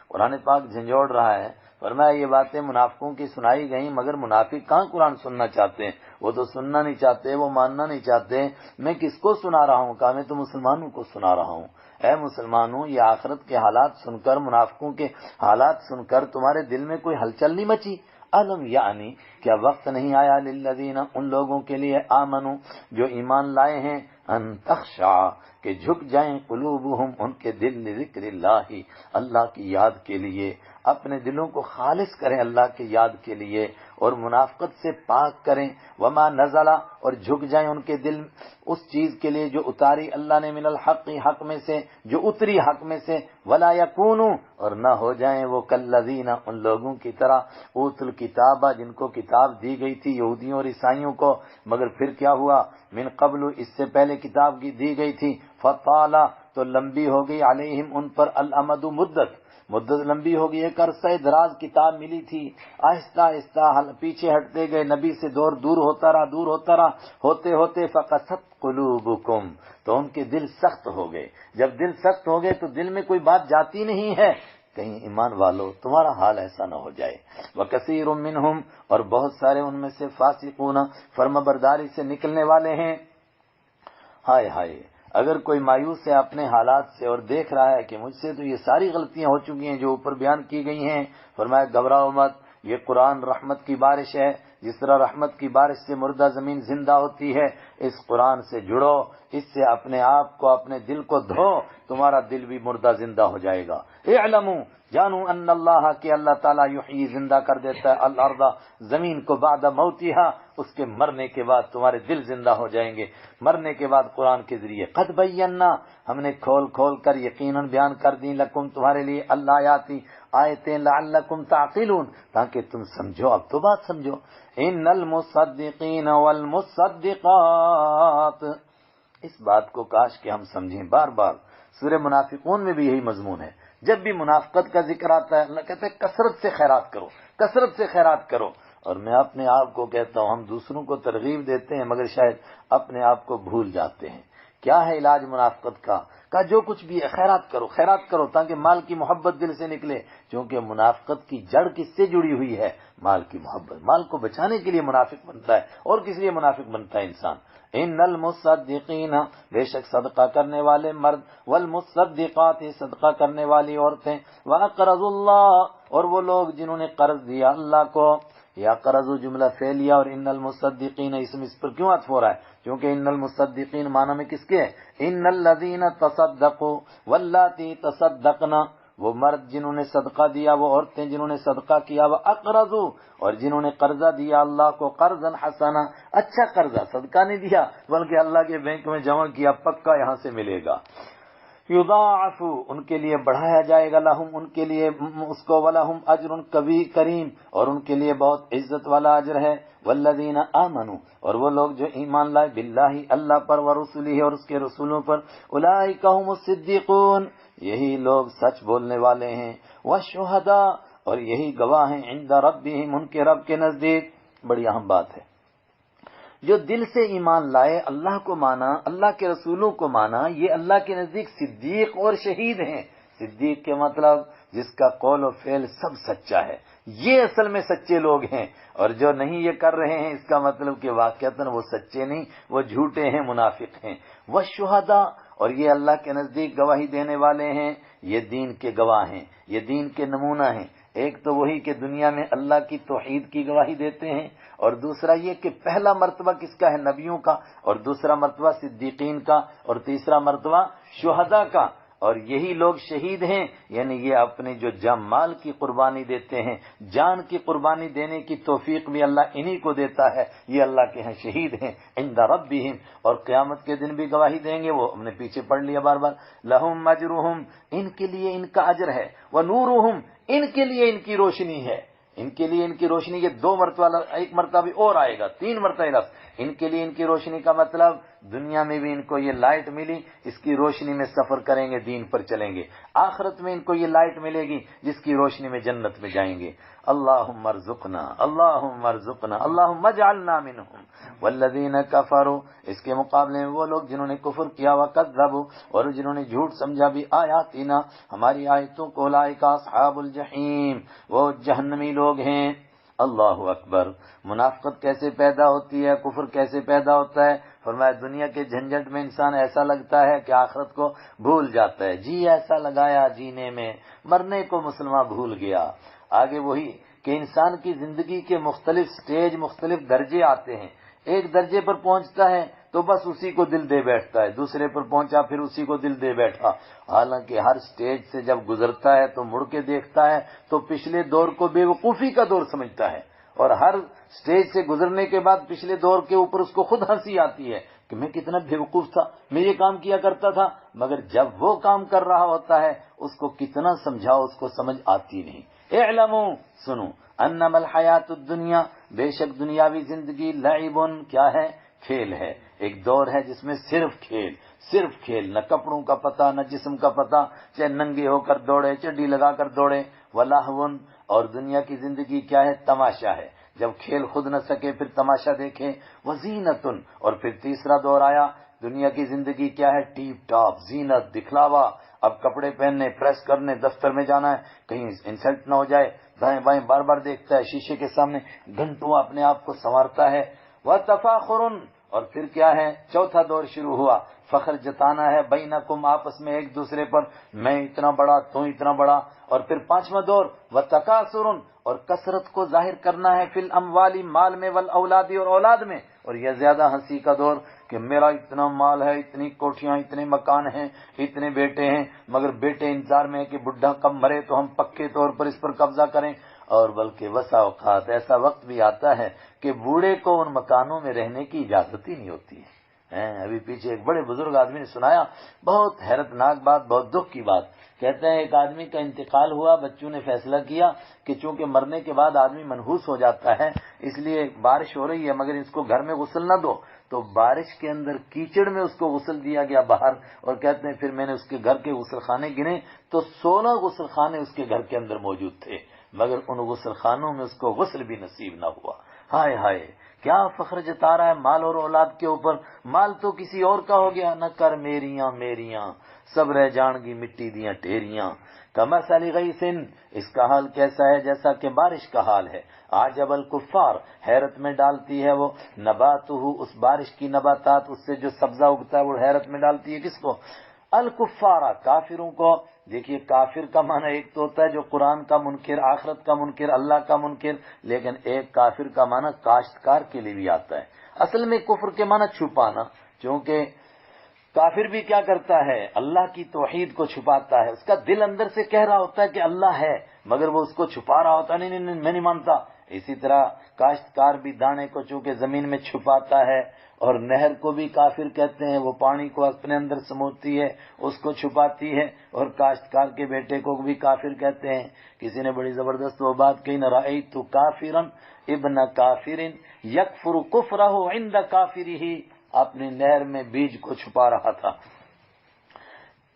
قرآن پاک جھنجھوڑ رہا ہے. فرمایا یہ باتیں منافقوں کی سنائی گئیں، مگر منافق کہاں قرآن سننا چاہتے ہیں؟ وہ تو سننا نہیں چاہتے، وہ ماننا نہیں چاہتے. میں کس کو سنا رہا ہوں؟ کہا میں تو مسلمانوں کو سنا رہا ہوں. اے مسلمانوں، یہ آخرت کے حالات سن کر، منافقوں کے حالات سن کر تمہارے دل میں کوئی ہلچل نہیں مچی؟ الم یعنی، کیا وقت نہیں آیا، للذین، ان لوگوں کے لیے، آمنو، جو ایمان لائے ہیں، ان تخشع، کہ جھک جائیں، قلوبہم، ان کے دل، لذکر اللہ، اللہ کی یاد کے لیے، اپنے دلوں کو خالص کریں اللہ کی یاد کے لیے اور منافقت سے پاک کریں. وما نزلا، اور جھک جائیں ان کے دل اس چیز کے لیے جو اتاری اللہ نے، من الحق، حق میں سے، جو اتری حق میں سے. ولا یکونوا، اور نہ ہو جائیں وہ، کالذین، ان لوگوں کی طرح، اوتوا الکتاب، جن کو کتاب دی گئی تھی، یہودیوں اور عیسائیوں کو، مگر پھر کیا ہوا، من قبل، اس سے پہلے کتاب کی دی گئی تھی، فطال، تو لمبی ہو گئی، علیہم، ان پر، الامد، مدت لمبی ہو گئی، ایک عرصہ دراز کتاب ملی تھی، آہستہ آہستہ پیچھے ہٹتے گئے، نبی سے دور ہوتا رہا، ہوتے ہوتے فقست قلوبکم، تو ان کے دل سخت ہو گئے. جب دل سخت ہو گئے تو دل میں کوئی بات جاتی نہیں ہے. کہیں ایمان والو تمہارا حال ایسا نہ ہو جائے. وکثیر منہم، اور بہت سارے ان میں سے، فاسقون، فرمانبرداری سے نکلنے والے ہیں. ہائے ہائے، اگر کوئی مایوس ہے اپنے حالات سے اور دیکھ رہا ہے کہ مجھ سے تو یہ ساری غلطیاں ہو چکی ہیں جو اوپر بیان کی گئی ہیں، فرمایا گھبراؤ مت، یہ قرآن رحمت کی بارش ہے. جس طرح رحمت کی بارش سے مردہ زمین زندہ ہوتی ہے، اس قرآن سے جڑو، اس سے اپنے آپ کو، اپنے دل کو دھو، تمہارا دل بھی مردہ زندہ ہو جائے گا. اعلموا، جانو، ان اللہ، کہ اللہ تعالیٰ، یحیی، زندہ کر دیتا ہے، الارض، زمین کو، بعد موتہا، اس کے مرنے کے بعد تمہارے دل زندہ ہو جائیں گے، مرنے کے بعد. قرآن کے ذریعے، قد بینا، ہم نے کھول کر یقیناً بیان کر دی، لکم، تمہارے لیے، الآیات، آیتیں، لعلکم تعقلون، تاکہ تم سمجھو. اب تو بات سمجھو. ان المصدقین والمصدقات، اس بات کو کاش کہ ہم سمجھیں. بار بار سورہ منافقون میں بھی یہی مضمون ہے. جب بھی منافقت کا ذکر آتا ہے، اللہ کہتا ہے کثرت سے خیرات کرو، کثرت سے خیرات کرو. اور میں اپنے آپ کو کہتا ہوں، ہم دوسروں کو ترغیب دیتے ہیں مگر شاید اپنے آپ کو بھول جاتے ہیں. کیا ہے علاج منافقت کا؟ جو کچھ بھی ہے خیرات کرو، خیرات کرو، تاکہ مال کی محبت دل سے نکلے. کیونکہ منافقت کی جڑ کس سے جڑی ہوئی ہے؟ مال کی محبت. مال کو بچانے کے لیے منافق بنتا ہے، اور کس لیے منافق بنتا ہے انسان؟ ان المصدقین، بے شک صدقہ کرنے والے مرد، والمصدقات، صدقہ کرنے والی عورتیں، واقرضوا اللہ، اور وہ لوگ جنہوں نے قرض دیا اللہ کو. یا قرض جملہ فعلیہ، اور ان المصدقین اسم اس پر کیوں عطف ہو رہا ہے؟ کیونکہ ان المصدقین معنی میں کس کے ہے؟ ان الذین تصدقوا واللاتی تصدقن، وہ مرد جنہوں نے صدقہ دیا، وہ عورتیں جنہوں نے صدقہ کیا، وہ اقرضوا، اور جنہوں نے قرضہ دیا اللہ کو، قرضا حسنا، اچھا قرضہ، صدقہ نہیں دیا بلکہ اللہ کے بینک میں جمع کیا، پکا یہاں سے ملے گا. یضاعف ان کے لیے بڑھایا جائے گا، لہم ان کے لیے اس کو، ولہم اجر کبیر کریم اور ان کے لیے بہت عزت والا اجر ہے، والذین آمنوا اور وہ لوگ جو ایمان لائے، باللہ اللہ پر، ورسلہ اور اس کے رسولوں پر، اولئک هم الصدیقون یہی لوگ سچ بولنے والے ہیں، والشہداء اور یہی گواہ ہیں، عند ربہم ان کے رب کے نزدیک۔ بڑی اہم بات ہے، جو دل سے ایمان لائے، اللہ کو مانا، اللہ کے رسولوں کو مانا، یہ اللہ کے نزدیک صدیق اور شہید ہیں۔ صدیق کے مطلب جس کا قول و فعل سب سچا ہے، یہ اصل میں سچے لوگ ہیں، اور جو نہیں یہ کر رہے ہیں اس کا مطلب کہ واقعتاً وہ سچے نہیں، وہ جھوٹے ہیں، منافق ہیں۔ والشہداء اور یہ اللہ کے نزدیک گواہی دینے والے ہیں، یہ دین کے گواہ ہیں، یہ دین کے نمونہ ہیں۔ ایک تو وہی کہ دنیا میں اللہ کی توحید کی گواہی دیتے ہیں، اور دوسرا یہ کہ پہلا مرتبہ کس کا ہے؟ نبیوں کا، اور دوسرا مرتبہ صدیقین کا، اور تیسرا مرتبہ شہداء کا۔ اور یہی لوگ شہید ہیں، یعنی یہ اپنے جو مال کی قربانی دیتے ہیں، جان کی قربانی دینے کی توفیق بھی اللہ انہی کو دیتا ہے، یہ اللہ کے ہیں شہید ہیں، عند ربہم اور قیامت کے دن بھی گواہی دیں گے، وہ ہم نے پیچھے پڑھ لیا بار بار، لہم اجرہم ان کے لیے ان کا اجر ہے، ونورہم ان کے لیے ان کی روشنی ہے، ان کے لیے ان کی روشنی، یہ دو مرتبہ، ایک مرتبہ بھی اور آئے گا، تین مرتبہ لفظ ان کے لیے ان کی روشنی کا مطلب دنیا میں بھی ان کو یہ لائٹ ملی، اس کی روشنی میں سفر کریں گے، دین پر چلیں گے، آخرت میں ان کو یہ لائٹ ملے گی جس کی روشنی میں جنت میں جائیں گے۔ اللہم ارزقنا، اللہم ارزقنا، اللہم اجعلنا منہم۔ والذین کفروا اس کے مقابلے میں وہ لوگ جنہوں نے کفر کیا، وکذبوا اور جنہوں نے جھوٹ سمجھا بھی آیاتنا ہماری آیتوں کو، اولئک اصحاب الجحیم وہ جہنمی لوگ ہیں۔ اللہ اکبر۔ منافقت کیسے پیدا ہوتی ہے، کفر کیسے پیدا ہوتا ہے؟ فرمایا دنیا کے جھنجھٹ میں انسان ایسا لگتا ہے کہ آخرت کو بھول جاتا ہے، جی ایسا لگایا جینے میں، مرنے کو مسلمان بھول گیا۔ آگے وہی کہ انسان کی زندگی کے مختلف سٹیج، مختلف درجے آتے ہیں، ایک درجے پر پہنچتا ہے تو بس اسی کو دل دے بیٹھتا ہے، دوسرے پر پہنچا پھر اسی کو دل دے بیٹھا، حالانکہ ہر سٹیج سے جب گزرتا ہے تو مڑ کے دیکھتا ہے تو پچھلے دور کو بے وقوفی کا دور سمجھتا ہے، اور ہر سٹیج سے گزرنے کے بعد پچھلے دور کے اوپر اس کو خود ہنسی آتی ہے کہ میں کتنا بے وقوف تھا، میں یہ کام کیا کرتا تھا، مگر جب وہ کام کر رہا ہوتا ہے اس کو کتنا سمجھاؤ اس کو سمجھ آتی نہیں۔ اعلموا سنو، انما الحیات الدنیا بے شک دنیاوی زندگی، لعب کیا ہے؟ کھیل ہے، ایک دور ہے جس میں صرف کھیل، صرف کھیل، نہ کپڑوں کا پتہ نہ جسم کا پتہ، چاہے ننگے ہو کر دوڑے، چڈی لگا کر دوڑے، ولہو اور دنیا کی زندگی کیا ہے؟ تماشا ہے، جب کھیل خود نہ سکے پھر تماشا دیکھیں، وزینت اور پھر تیسرا دور آیا، دنیا کی زندگی کیا ہے؟ ٹیپ ٹاپ، زینت، دکھلاوا، اب کپڑے پہننے، پریس کرنے، دفتر میں جانا ہے، کہیں انسلٹ نہ ہو جائے، دائیں بائیں بار بار دیکھتا ہے، شیشے کے سامنے گھنٹوں اپنے آپ کو سنوارتا ہے، وَتَفَاخُرٌ اور پھر کیا ہے؟ چوتھا دور شروع ہوا، فخر جتانا ہے، بینکم آپس میں ایک دوسرے پر، میں اتنا بڑا تو اتنا بڑا، اور پھر پانچواں دور وَتَكَاثُرٌ اور کثرت کو ظاہر کرنا ہے، فی الاموال مال میں، والاولاد اور اولاد میں، اور یہ زیادہ ہنسی کا دور کہ میرا اتنا مال ہے، اتنی کوٹھیاں، اتنے مکان ہیں، اتنے بیٹے ہیں، مگر بیٹے انتظار میں ہے کہ بڈھا کب مرے تو ہم پکے طور پر اس پر قبضہ کریں، اور بلکہ بسا اوقات ایسا وقت بھی آتا ہے کہ بوڑھے کو ان مکانوں میں رہنے کی اجازت ہی نہیں ہوتی ہے۔ ابھی پیچھے ایک بڑے بزرگ آدمی نے سنایا، بہت حیرت ناک بات، بہت دکھ کی بات، کہتے ہیں ایک آدمی کا انتقال ہوا، بچوں نے فیصلہ کیا کہ چونکہ مرنے کے بعد آدمی منحوس ہو جاتا ہے، اس لیے بارش ہو رہی ہے مگر اس کو گھر میں غسل نہ دو، تو بارش کے اندر کیچڑ میں اس کو غسل دیا گیا باہر، اور کہتے ہیں پھر میں نے اس کے گھر کے غسل خانے گنے تو 16 غسل خانے اس کے گھر کے اندر موجود تھے، مگر ان غسل خانوں میں اس کو غسل بھی نصیب نہ ہوا۔ ہائے ہائے، کیا فخر جتا رہا ہے مال اور اولاد کے اوپر، مال تو کسی اور کا ہو گیا، نہ کر میریاں میریاں سب رہ جان گی مٹی دیاں ٹھیریاں، کمثل غیث اس کا حال کیسا ہے؟ جیسا کہ بارش کا حال ہے، عجب الکفار حیرت میں ڈالتی ہے وہ، نباتہ اس بارش کی نباتات، اس سے جو سبزہ اگتا ہے وہ حیرت میں ڈالتی ہے کس کو؟ الکفارہ کافروں کو۔ دیکھیے کافر کا معنی ایک تو ہوتا ہے جو قرآن کا منکر، آخرت کا منکر، اللہ کا منکر، لیکن ایک کافر کا معنی کاشتکار کے لیے بھی آتا ہے۔ اصل میں کفر کے معنی چھپانا، چونکہ کافر بھی کیا کرتا ہے؟ اللہ کی توحید کو چھپاتا ہے، اس کا دل اندر سے کہہ رہا ہوتا ہے کہ اللہ ہے، مگر وہ اس کو چھپا رہا ہوتا ہے، نہیں نہیں نہیں میں نہیں مانتا، اسی طرح کاشتکار بھی دانے کو چونکہ زمین میں چھپاتا ہے، اور نہر کو بھی کافر کہتے ہیں، وہ پانی کو اپنے اندر سموتی ہے، اس کو چھپاتی ہے، اور کاشتکار کے بیٹے کو بھی کافر کہتے ہیں۔ کسی نے بڑی زبردست وہ بات کہی، نہ رأیت کافرا ابن کافر یکفر کفرہ عند کافرہ، اپنی نہر میں بیج کو چھپا رہا تھا۔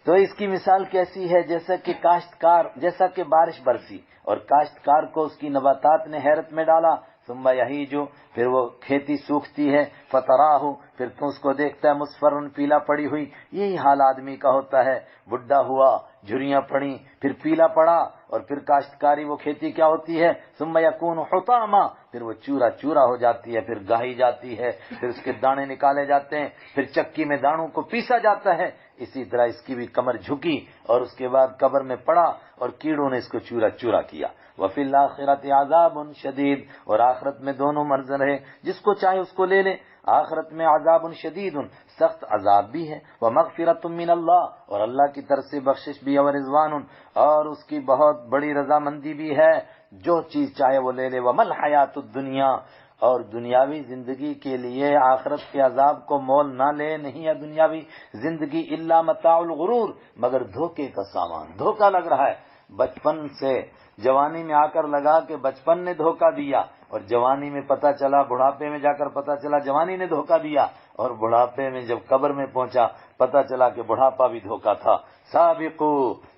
تو اس کی مثال کیسی ہے؟ جیسا کہ بارش برسی اور کاشتکار کو اس کی نباتات نے حیرت میں ڈالا، ثم یہیج، پھر وہ کھیتی سوکھتی ہے، فتراہ، پھر تو اس کو دیکھتا ہے مصفرن، پیلا پڑی ہوئی۔ یہی حال آدمی کا ہوتا ہے، بڈھا ہوا، جھریاں پڑی، پھر پیلا پڑا، اور پھر کاشتکاری وہ کھیتی کیا ہوتی ہے، ثم یکون حطاما، پھر وہ چورا چورا ہو جاتی ہے، پھر گاہی جاتی ہے، پھر اس کے دانے نکالے جاتے ہیں، پھر چکی میں دانوں کو پیسا جاتا ہے۔ اسی طرح اس کی بھی کمر جھکی اور اس کے بعد قبر میں پڑا اور کیڑوں نے اس کو چورا چورا کیا۔ وفی الآخرۃ عذاب شدید، اور آخرت میں دونوں منظر ہے، جس کو چاہے اس کو لے لے۔ آخرت میں عذاب شدید، سخت عذاب بھی ہے، ومغفرۃ من اللہ، اور اللہ کی طرف سے بخشش بھی ہے، ورضوان، اور اس کی بہت بڑی رضامندی بھی ہے، جو چیز چاہے وہ لے لے۔ ومل حیات الدنیا، اور دنیاوی زندگی کے لیے آخرت کے عذاب کو مول نہ لے، نہیں ہے دنیاوی زندگی الا متاع الغرور، مگر دھوکے کا سامان۔ دھوکا لگ رہا ہے، بچپن سے جوانی میں آ کر لگا کہ بچپن نے دھوکا دیا، اور جوانی میں پتہ چلا، بڑھاپے میں جا کر پتہ چلا جوانی نے دھوکا دیا، اور بڑھاپے میں جب قبر میں پہنچا پتہ چلا کہ بڑھاپا بھی دھوکا تھا۔ سابقو،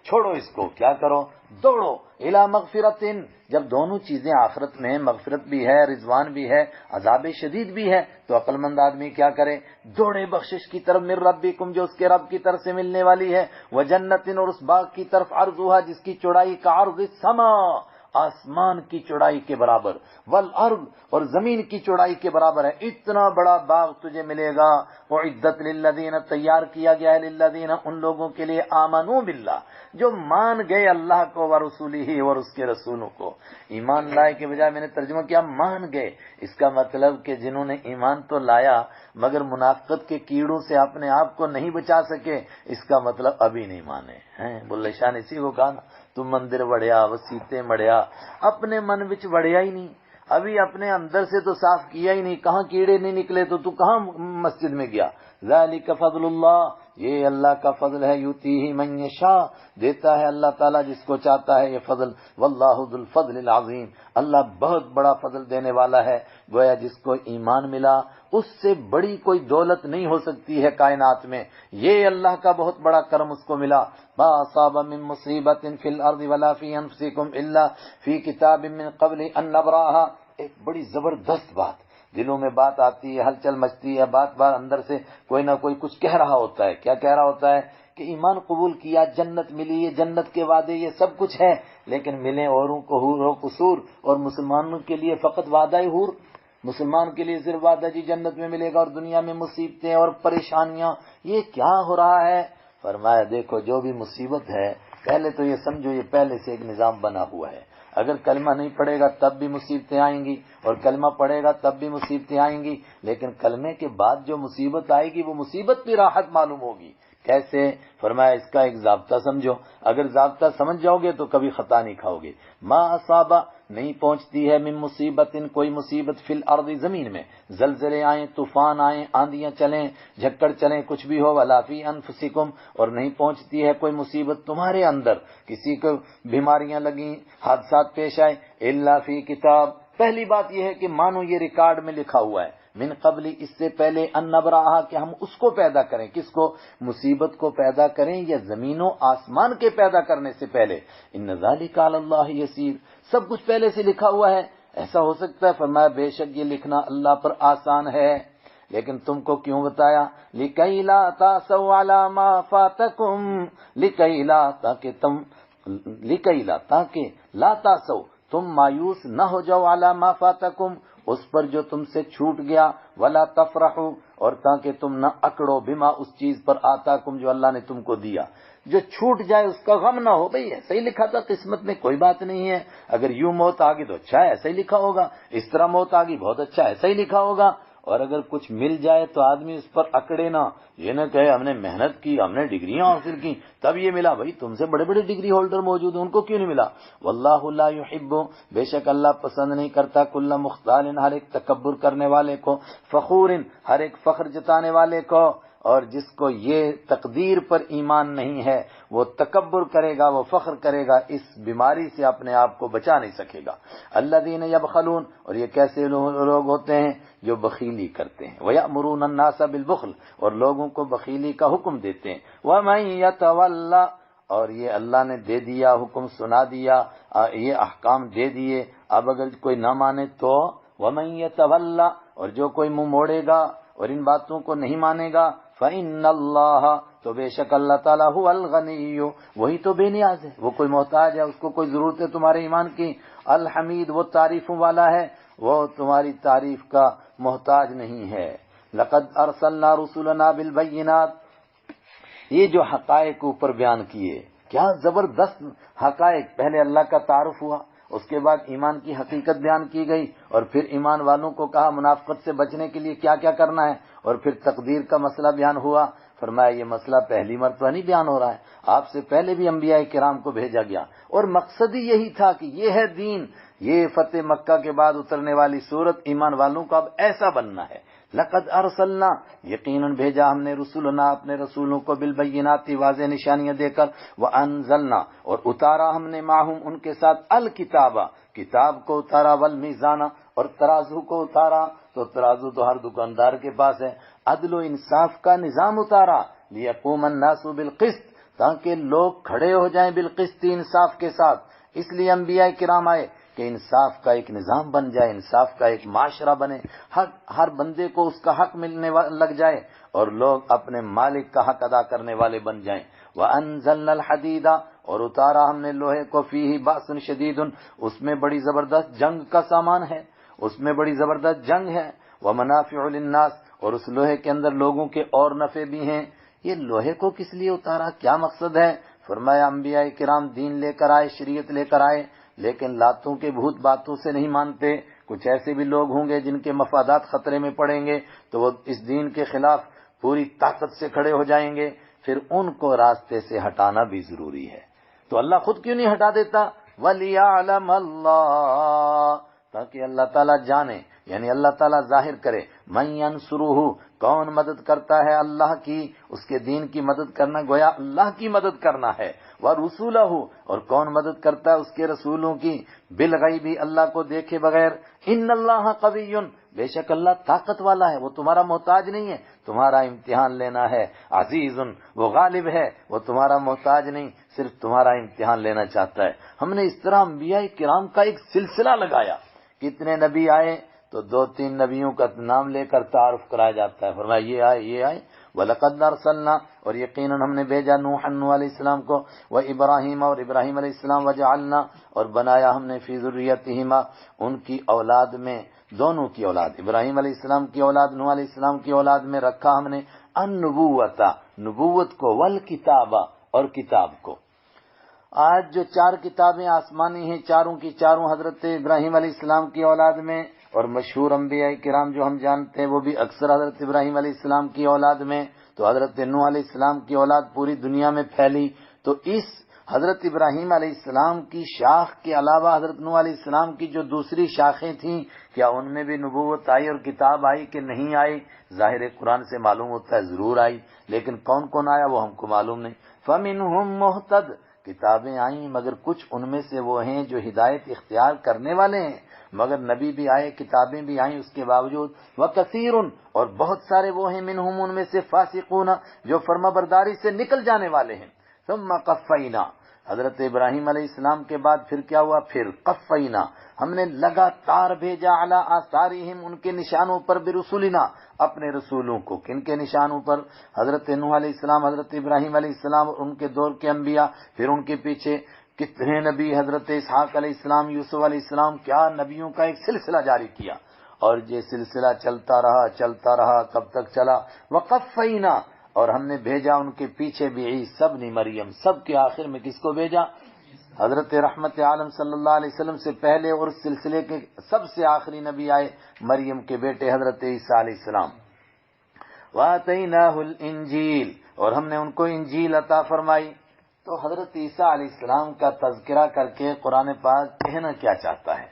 چھوڑو اس کو، کیا کرو، دوڑو الی مغفرۃ، جب دونوں چیزیں آخرت میں مغفرت بھی ہے، رضوان بھی ہے، عذاب شدید بھی ہے، تو عقل مند آدمی کیا کرے، دوڑے بخشش کی طرف، من ربکم، جو اس کے رب کی طرف سے ملنے والی ہے، وجنت، اور اس باغ کی طرف، عرضها، جس کی چوڑائی کا عرض السماء، آسمان کی چوڑائی کے برابر، والارض، اور زمین کی چوڑائی کے برابر ہے، اتنا بڑا باغ تجھے ملے گا۔ اعدت للذین، تیار کیا گیا ہے، للذین، ان لوگوں کے لیے، آمنوا باللہ، جو مان گئے اللہ کو، ورسولہ، اور اس کے رسولوں کو۔ ایمان لائے کے بجائے میں نے ترجمہ کیا مان گئے، اس کا مطلب کہ جنہوں نے ایمان تو لایا مگر منافقت کے کیڑوں سے اپنے آپ کو نہیں بچا سکے، اس کا مطلب ابھی نہیں مانے ہیں۔ بلے شاہ نے اسی کو کہا نا، تم مندر وڑیا، وسیتے مڑیا، اپنے من وچ وڑیا ہی نہیں، ابھی اپنے اندر سے تو صاف کیا ہی نہیں، کہاں کیڑے نہیں نکلے تو کہاں مسجد میں گیا۔ ذالک فضل اللہ، یہ اللہ کا فضل ہے، یؤتیہ من یشاء، دیتا ہے اللہ تعالیٰ جس کو چاہتا ہے یہ فضل، واللہ ذو الفضل العظیم، اللہ بہت بڑا فضل دینے والا ہے۔ گویا جس کو ایمان ملا اس سے بڑی کوئی دولت نہیں ہو سکتی ہے کائنات میں، یہ اللہ کا بہت بڑا کرم اس کو ملا۔ ما اصاب من مصیبت فی الارض ولا فی انفسکم الا فی کتاب من قبل ان نبرأها، ایک بڑی زبردست بات، دلوں میں بات آتی ہے، ہلچل مچتی ہے، بات اندر سے کوئی نہ کوئی کچھ کہہ رہا ہوتا ہے۔ کیا کہہ رہا ہوتا ہے؟ کہ ایمان قبول کیا، جنت ملی، یہ جنت کے وعدے، یہ سب کچھ ہے، لیکن ملے اوروں کو حور و قصور، اور مسلمانوں کے لیے فقط وعدہ حور، مسلمان کے لیے صرف وعدہ جی جنت میں ملے گا، اور دنیا میں مصیبتیں اور پریشانیاں، یہ کیا ہو رہا ہے؟ فرمایا دیکھو جو بھی مصیبت ہے پہلے تو یہ سمجھو یہ پہلے سے ایک نظام بنا ہوا ہے، اگر کلمہ نہیں پڑھے گا تب بھی مصیبتیں آئیں گی، اور کلمہ پڑھے گا تب بھی مصیبتیں آئیں گی، لیکن کلمے کے بعد جو مصیبت آئے گی وہ مصیبت بھی راحت معلوم ہوگی۔ کیسے؟ فرمایا اس کا ایک ضابطہ سمجھو، اگر ضابطہ سمجھ جاؤ گے تو کبھی خطا نہیں کھاؤ گے۔ ما اصابہ، نہیں پہنچتی ہے، من مصیبت، کوئی مصیبت، فی الارض، زمین میں، زلزلے آئیں، طوفان آئیں، آندیاں چلیں، جھکڑ چلیں، کچھ بھی ہو، ولا فی انفسکم، اور نہیں پہنچتی ہے کوئی مصیبت تمہارے اندر، کسی کو بیماریاں لگیں، حادثات پیش آئے، الا فی کتاب، پہلی بات یہ ہے کہ مانو یہ ریکارڈ میں لکھا ہوا ہے، من قبل، اس سے پہلے، ان نبرأہا، کہ ہم اس کو پیدا کریں، کس کو؟ مصیبت کو پیدا کریں یا زمین و آسمان کے پیدا کرنے سے پہلے، ان ذالک علی اللہ یسیر، سب کچھ پہلے سے لکھا ہوا ہے، ایسا ہو سکتا ہے؟ فرمایا بے شک یہ لکھنا اللہ پر آسان ہے، لیکن تم کو کیوں بتایا؟ لِكَيْ لَا تَأْسَوْا عَلَى مَا فَاتَكُمْ، لِكَيْ لَا، تاکہ تم، لِكَيْ لَا، تاکہ، لا تَأْسَوْا، تم مایوس نہ ہو جاؤ، عَلَى مَا فَاتَكُمْ، اس پر جو تم سے چھوٹ گیا، وَلَا تَفْرَحُوا، اور تاکہ تم نہ اکڑو، بما، اس چیز پر، آتاکم، جو اللہ نے تم کو دیا، جو چھوٹ جائے اس کا غم نہ ہو، بھئی ایسا ہی لکھا تھا قسمت میں، کوئی بات نہیں ہے، اگر یوں موت آگی تو اچھا ہے، ایسا ہی لکھا ہوگا، اس طرح موت آگی بہت اچھا ہے، ایسا ہی لکھا ہوگا، اور اگر کچھ مل جائے تو آدمی اس پر اکڑے نہ، یہ نہ کہے ہم نے محنت کی، ہم نے ڈگریاں حاصل کی تب یہ ملا. بھائی تم سے بڑے بڑے ڈگری ہولڈر موجود ہیں، ان کو کیوں نہیں ملا؟ واللہ لا یحب، بے شک اللہ پسند نہیں کرتا کل مختال، ہر ایک تکبر کرنے والے کو، فخور، ہر ایک فخر جتانے والے کو. اور جس کو یہ تقدیر پر ایمان نہیں ہے وہ تکبر کرے گا، وہ فخر کرے گا، اس بیماری سے اپنے آپ کو بچا نہیں سکے گا. الذین یبخلون، اور یہ کیسے لوگ ہوتے ہیں جو بخیلی کرتے ہیں، ویأمرون الناس بالبخل، اور لوگوں کو بخیلی کا حکم دیتے ہیں. ومن یتولی، اور یہ اللہ نے دے دیا حکم، سنا دیا، یہ احکام دے دیے. اب اگر کوئی نہ مانے تو ومن یتولی، اور جو کوئی منہ موڑے گا اور ان باتوں کو نہیں مانے گا، فإن اللہ، تو بے شک اللہ تعالیٰ هو الغنی، وہی تو بے نیاز ہے، وہ کوئی محتاج ہے، اس کو کوئی ضرورت ہے تمہارے ایمان کی. الحمید، وہ تعریفوں والا ہے، وہ تمہاری تعریف کا محتاج نہیں ہے. لقد ارسلنا رسلنا بالبینات، یہ جو حقائق اوپر بیان کیے، کیا زبردست حقائق. پہلے اللہ کا تعارف ہوا، اس کے بعد ایمان کی حقیقت بیان کی گئی، اور پھر ایمان والوں کو کہا منافقت سے بچنے کے لیے کیا کیا کرنا ہے، اور پھر تقدیر کا مسئلہ بیان ہوا. فرمایا یہ مسئلہ پہلی مرتبہ نہیں بیان ہو رہا ہے، آپ سے پہلے بھی انبیاء کرام کو بھیجا گیا، اور مقصد ہی یہی تھا کہ یہ ہے دین. یہ فتح مکہ کے بعد اترنے والی صورت ایمان والوں کا اب ایسا بننا ہے. لقد ارسلنا، یقیناً بھیجا ہم نے، رسولنا، اپنے رسولوں کو، بالبینات، واضح نشانیاں دے کر، وانزلنا، اور اتارا ہم نے، معہم، ان کے ساتھ، الکتابہ، کتاب کو اتارا، والمیزانہ، اور ترازو کو اتارا. تو ترازو تو ہر دکاندار کے پاس ہے. عدل و انصاف کا نظام اتارا، لیقوم الناس بالقسط، تاکہ لوگ کھڑے ہو جائیں بالقسط، انصاف کے ساتھ. اس لیے انبیاء کرام آئے کہ انصاف کا ایک نظام بن جائے، انصاف کا ایک معاشرہ بنے، ہر بندے کو اس کا حق ملنے لگ جائے، اور لوگ اپنے مالک کا حق ادا کرنے والے بن جائیں. وَأَنزَلْنَا الْحَدِيدَ، اور اتارا ہم نے لوہے کو، فِيهِ بَأْسٌ شَدِيدٌ، اس میں بڑی زبردست جنگ کا سامان ہے، اس میں بڑی زبردست جنگ ہے. وَمَنَافِعُ لِلنَّاسِ، اور اس لوہے کے اندر لوگوں کے اور نفع بھی ہیں. یہ لوہے کو کس لیے اتارا، کیا مقصد ہے؟ فرمایا انبیاء کرام دین لے کر آئے، شریعت لے کر آئے، لیکن لاتوں کے بھوت باتوں سے نہیں مانتے. کچھ ایسے بھی لوگ ہوں گے جن کے مفادات خطرے میں پڑیں گے تو وہ اس دین کے خلاف پوری طاقت سے کھڑے ہو جائیں گے، پھر ان کو راستے سے ہٹانا بھی ضروری ہے. تو اللہ خود کیوں نہیں ہٹا دیتا؟ وَلِيَعْلَمَ اللَّهُ، تاکہ اللہ تعالیٰ جانے، یعنی اللہ تعالیٰ ظاہر کرے، مَن يَنْصُرُهُ، کون مدد کرتا ہے اللہ کی، اس کے دین کی مدد کرنا گویا اللہ کی مدد کرنا ہے. وَرُسُولَهُ، اور کون مدد کرتا ہے اس کے رسولوں کی، بالغیبی، اللہ کو دیکھے بغیر. ان اللہ قوی، بے شک اللہ طاقت والا ہے، وہ تمہارا محتاج نہیں ہے، تمہارا امتحان لینا ہے. عزیز، وہ غالب ہے، وہ تمہارا محتاج نہیں، صرف تمہارا امتحان لینا چاہتا ہے. ہم نے اس طرح انبیاء کرام کا ایک سلسلہ لگایا. کتنے نبی آئے تو 2-3 نبیوں کا نام لے کر تعارف کرایا جاتا ہے. فرمایا یہ آئے، یہ آئے. وَلَقَدْ أَرْسَلْنَا، اور یقیناً ہم نے بھیجا نوح علیہ السلام کو، وَإِبْرَاهِيمَ، اور ابراہیم علیہ السلام، وَجَعَلْنَا، اور بنایا ہم نے، فِي ذُرِّيَّتِهِمَا، ان کی اولاد میں، دونوں کی اولاد، ابراہیم علیہ السلام کی اولاد، نوح علیہ السلام کی اولاد میں رکھا ہم نے النبوۃ، نبوت کو، والکتاب، اور کتاب کو. آج جو 4 کتابیں آسمانی ہیں، چاروں کی چاروں حضرت ابراہیم علیہ السلام کی اولاد میں، اور مشہور انبیاء کرام جو ہم جانتے ہیں وہ بھی اکثر حضرت ابراہیم علیہ السلام کی اولاد میں. تو حضرت نوح علیہ السلام کی اولاد پوری دنیا میں پھیلی. تو اس حضرت ابراہیم علیہ السلام کی شاخ کے علاوہ حضرت نوح علیہ السلام کی جو دوسری شاخیں تھیں، کیا ان میں بھی نبوت آئی اور کتاب آئی کہ نہیں آئی؟ ظاہر قرآن سے معلوم ہوتا ہے ضرور آئی، لیکن کون کون آیا وہ ہم کو معلوم نہیں. فَمِنْهُمْ مُهْتَدٍ، کتابیں آئیں مگر کچھ ان میں سے وہ ہیں جو ہدایت اختیار کرنے والے ہیں، مگر نبی بھی آئے، کتابیں بھی آئیں اس کے باوجود. وَكَثِيرٌ، اور بہت سارے وہ ہیں، منہم، ان میں سے، فاسقون، جو فرما برداری سے نکل جانے والے ہیں. ثم قفینا، حضرت ابراہیم علیہ السلام کے بعد پھر کیا ہوا؟ پھر قفینا، ہم نے لگاتار بھیجا، علی آثارہم، ان کے نشانوں پر، برسولنا، اپنے رسولوں کو. کن کے نشانوں پر؟ حضرت نوح علیہ السلام، حضرت ابراہیم علیہ السلام اور ان کے دور کے انبیاء، پھر ان کے پیچھے کتنے نبی، حضرت اسحاق علیہ السلام، یوسف علیہ السلام، کیا نبیوں کا ایک سلسلہ جاری کیا. اور یہ سلسلہ چلتا رہا. کب تک چلا؟ وقفینا، اور ہم نے بھیجا ان کے پیچھے بھی عیسی ابن مریم. سب کے آخر میں کس کو بھیجا؟ حضرت رحمت عالم صلی اللہ علیہ وسلم سے پہلے اور اس سلسلے کے سب سے آخری نبی آئے مریم کے بیٹے حضرت عیسیٰ علیہ السلام. وَآتَيْنَاهُ الْإِنْجِيلَ، اور ہم نے ان کو انجیل عطا فرمائی. تو حضرت عیسیٰ علیہ السلام کا تذکرہ کر کے قرآن پاک کہنا کیا چاہتا ہے؟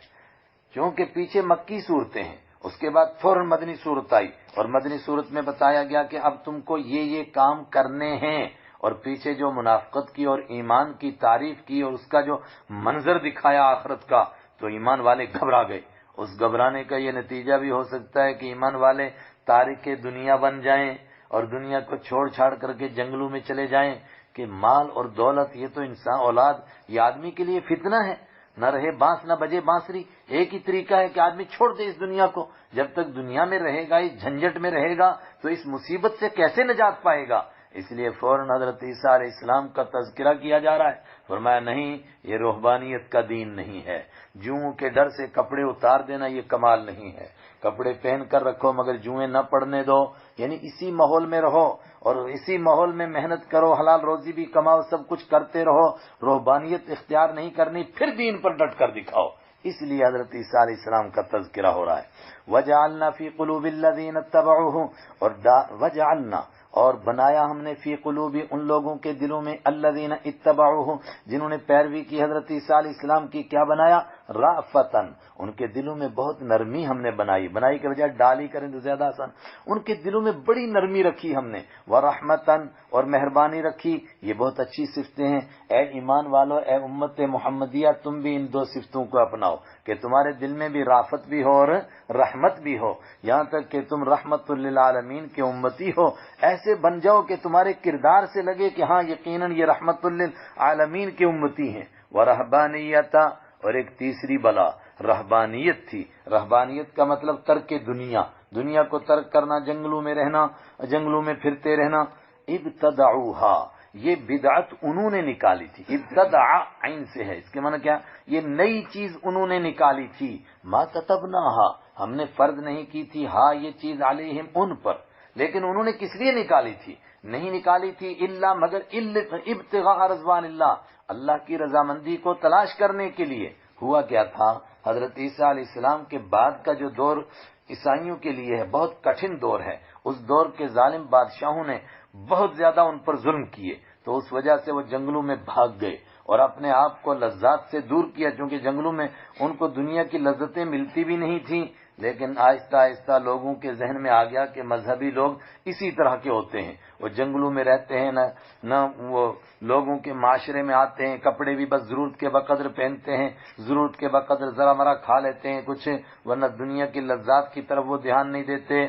کیونکہ پیچھے مکی صورتیں ہیں، اس کے بعد فوراً مدنی صورت آئی، اور مدنی صورت میں بتایا گیا کہ اب تم کو یہ کام کرنے ہیں، اور پیچھے جو منافقت کی اور ایمان کی تعریف کی اور اس کا جو منظر دکھایا آخرت کا، تو ایمان والے گھبرا گئے. اس گھبرانے کا یہ نتیجہ بھی ہو سکتا ہے کہ ایمان والے تارک دنیا بن جائیں اور دنیا کو چھوڑ چھاڑ کر کے جنگلوں میں چلے جائیں، کہ مال اور دولت یہ تو انسان اولاد یہ آدمی کے لیے فتنہ ہے. نہ رہے بانس نہ بجے بانسری، ایک ہی طریقہ ہے کہ آدمی چھوڑ دے اس دنیا کو. جب تک دنیا میں رہے گا، اس جھنجٹ میں رہے گا، تو اس مصیبت سے کیسے نجات پائے گا؟ اس لیے فوراً حضرت عیسیٰ علیہ السلام کا تذکرہ کیا جا رہا ہے. فرمایا نہیں، یہ روحبانیت کا دین نہیں ہے. جوؤں کے ڈر سے کپڑے اتار دینا یہ کمال نہیں ہے. کپڑے پہن کر رکھو مگر جوئیں نہ پڑنے دو، یعنی اسی ماحول میں رہو اور اسی ماحول میں محنت کرو، حلال روزی بھی کماؤ، سب کچھ کرتے رہو. روحبانیت اختیار نہیں کرنی، پھر دین پر ڈٹ کر دکھاؤ. اس لیے حضرت عیسیٰ علیہ السلام کا تذکرہ ہو رہا ہے. وَجَعَلْنَا فِي قُلُوبِ الَّذِينَ اتَّبَعُوهُ، وَجَعَلْنَا، اور بنایا ہم نے فی قلوب ان لوگوں کے دلوں میں الذین اتبعوہ، جنہوں نے پیروی کی حضرت عیسیٰ علیہ السلام کی. کیا بنایا؟ رأفتن، ان کے دلوں میں بہت نرمی ہم نے بنائی کے بجائے ڈالی کریں تو زیادہ آسان. ان کے دلوں میں بڑی نرمی رکھی ہم نے. ورحمتن، اور مہربانی رکھی. یہ بہت اچھی صفتیں ہیں. اے ایمان والو، اے امت محمدیہ، تم بھی ان دو صفتوں کو اپناؤ کہ تمہارے دل میں بھی رافت بھی ہو اور رحمت بھی ہو، یہاں تک کہ تم رحمت للعالمین کے امتی ہو. ایسے بن جاؤ کہ تمہارے کردار سے لگے کہ ہاں یقیناً یہ رحمت للعالمین کے امتی ہیں. ورہبانیت، اور ایک تیسری بلا رہبانیت تھی. رہبانیت کا مطلب ترک دنیا کو ترک کرنا، جنگلوں میں رہنا، جنگلوں میں پھرتے رہنا. ابتدعوہا، یہ بدعت انہوں نے نکالی تھی. ابتدع عین سے ہے، اس کے معنی کیا؟ یہ نئی چیز انہوں نے نکالی تھی. ما کتبناہا، ہم نے فرض نہیں کی تھی ہاں یہ چیز علیہم، ان پر. لیکن انہوں نے کس لیے نکالی تھی؟ نہیں نکالی تھی الا مگر ابتغاء رضوان اللہ، اللہ کی رضامندی کو تلاش کرنے کے لیے. ہوا کیا تھا؟ حضرت عیسیٰ علیہ السلام کے بعد کا جو دور عیسائیوں کے لیے ہے بہت کٹھن دور ہے. اس دور کے ظالم بادشاہوں نے بہت زیادہ ان پر ظلم کیے، تو اس وجہ سے وہ جنگلوں میں بھاگ گئے اور اپنے آپ کو لذات سے دور کیا، کیونکہ جنگلوں میں ان کو دنیا کی لذتیں ملتی بھی نہیں تھیں. لیکن آہستہ آہستہ لوگوں کے ذہن میں آ گیا کہ مذہبی لوگ اسی طرح کے ہوتے ہیں. وہ جنگلوں میں رہتے ہیں، نہ وہ لوگوں کے معاشرے میں آتے ہیں، کپڑے بھی بس ضرورت کے بقدر پہنتے ہیں، ضرورت کے بقدر ذرا مرا کھا لیتے ہیں کچھ، ورنہ دنیا کی لذات کی طرف وہ دھیان نہیں دیتے.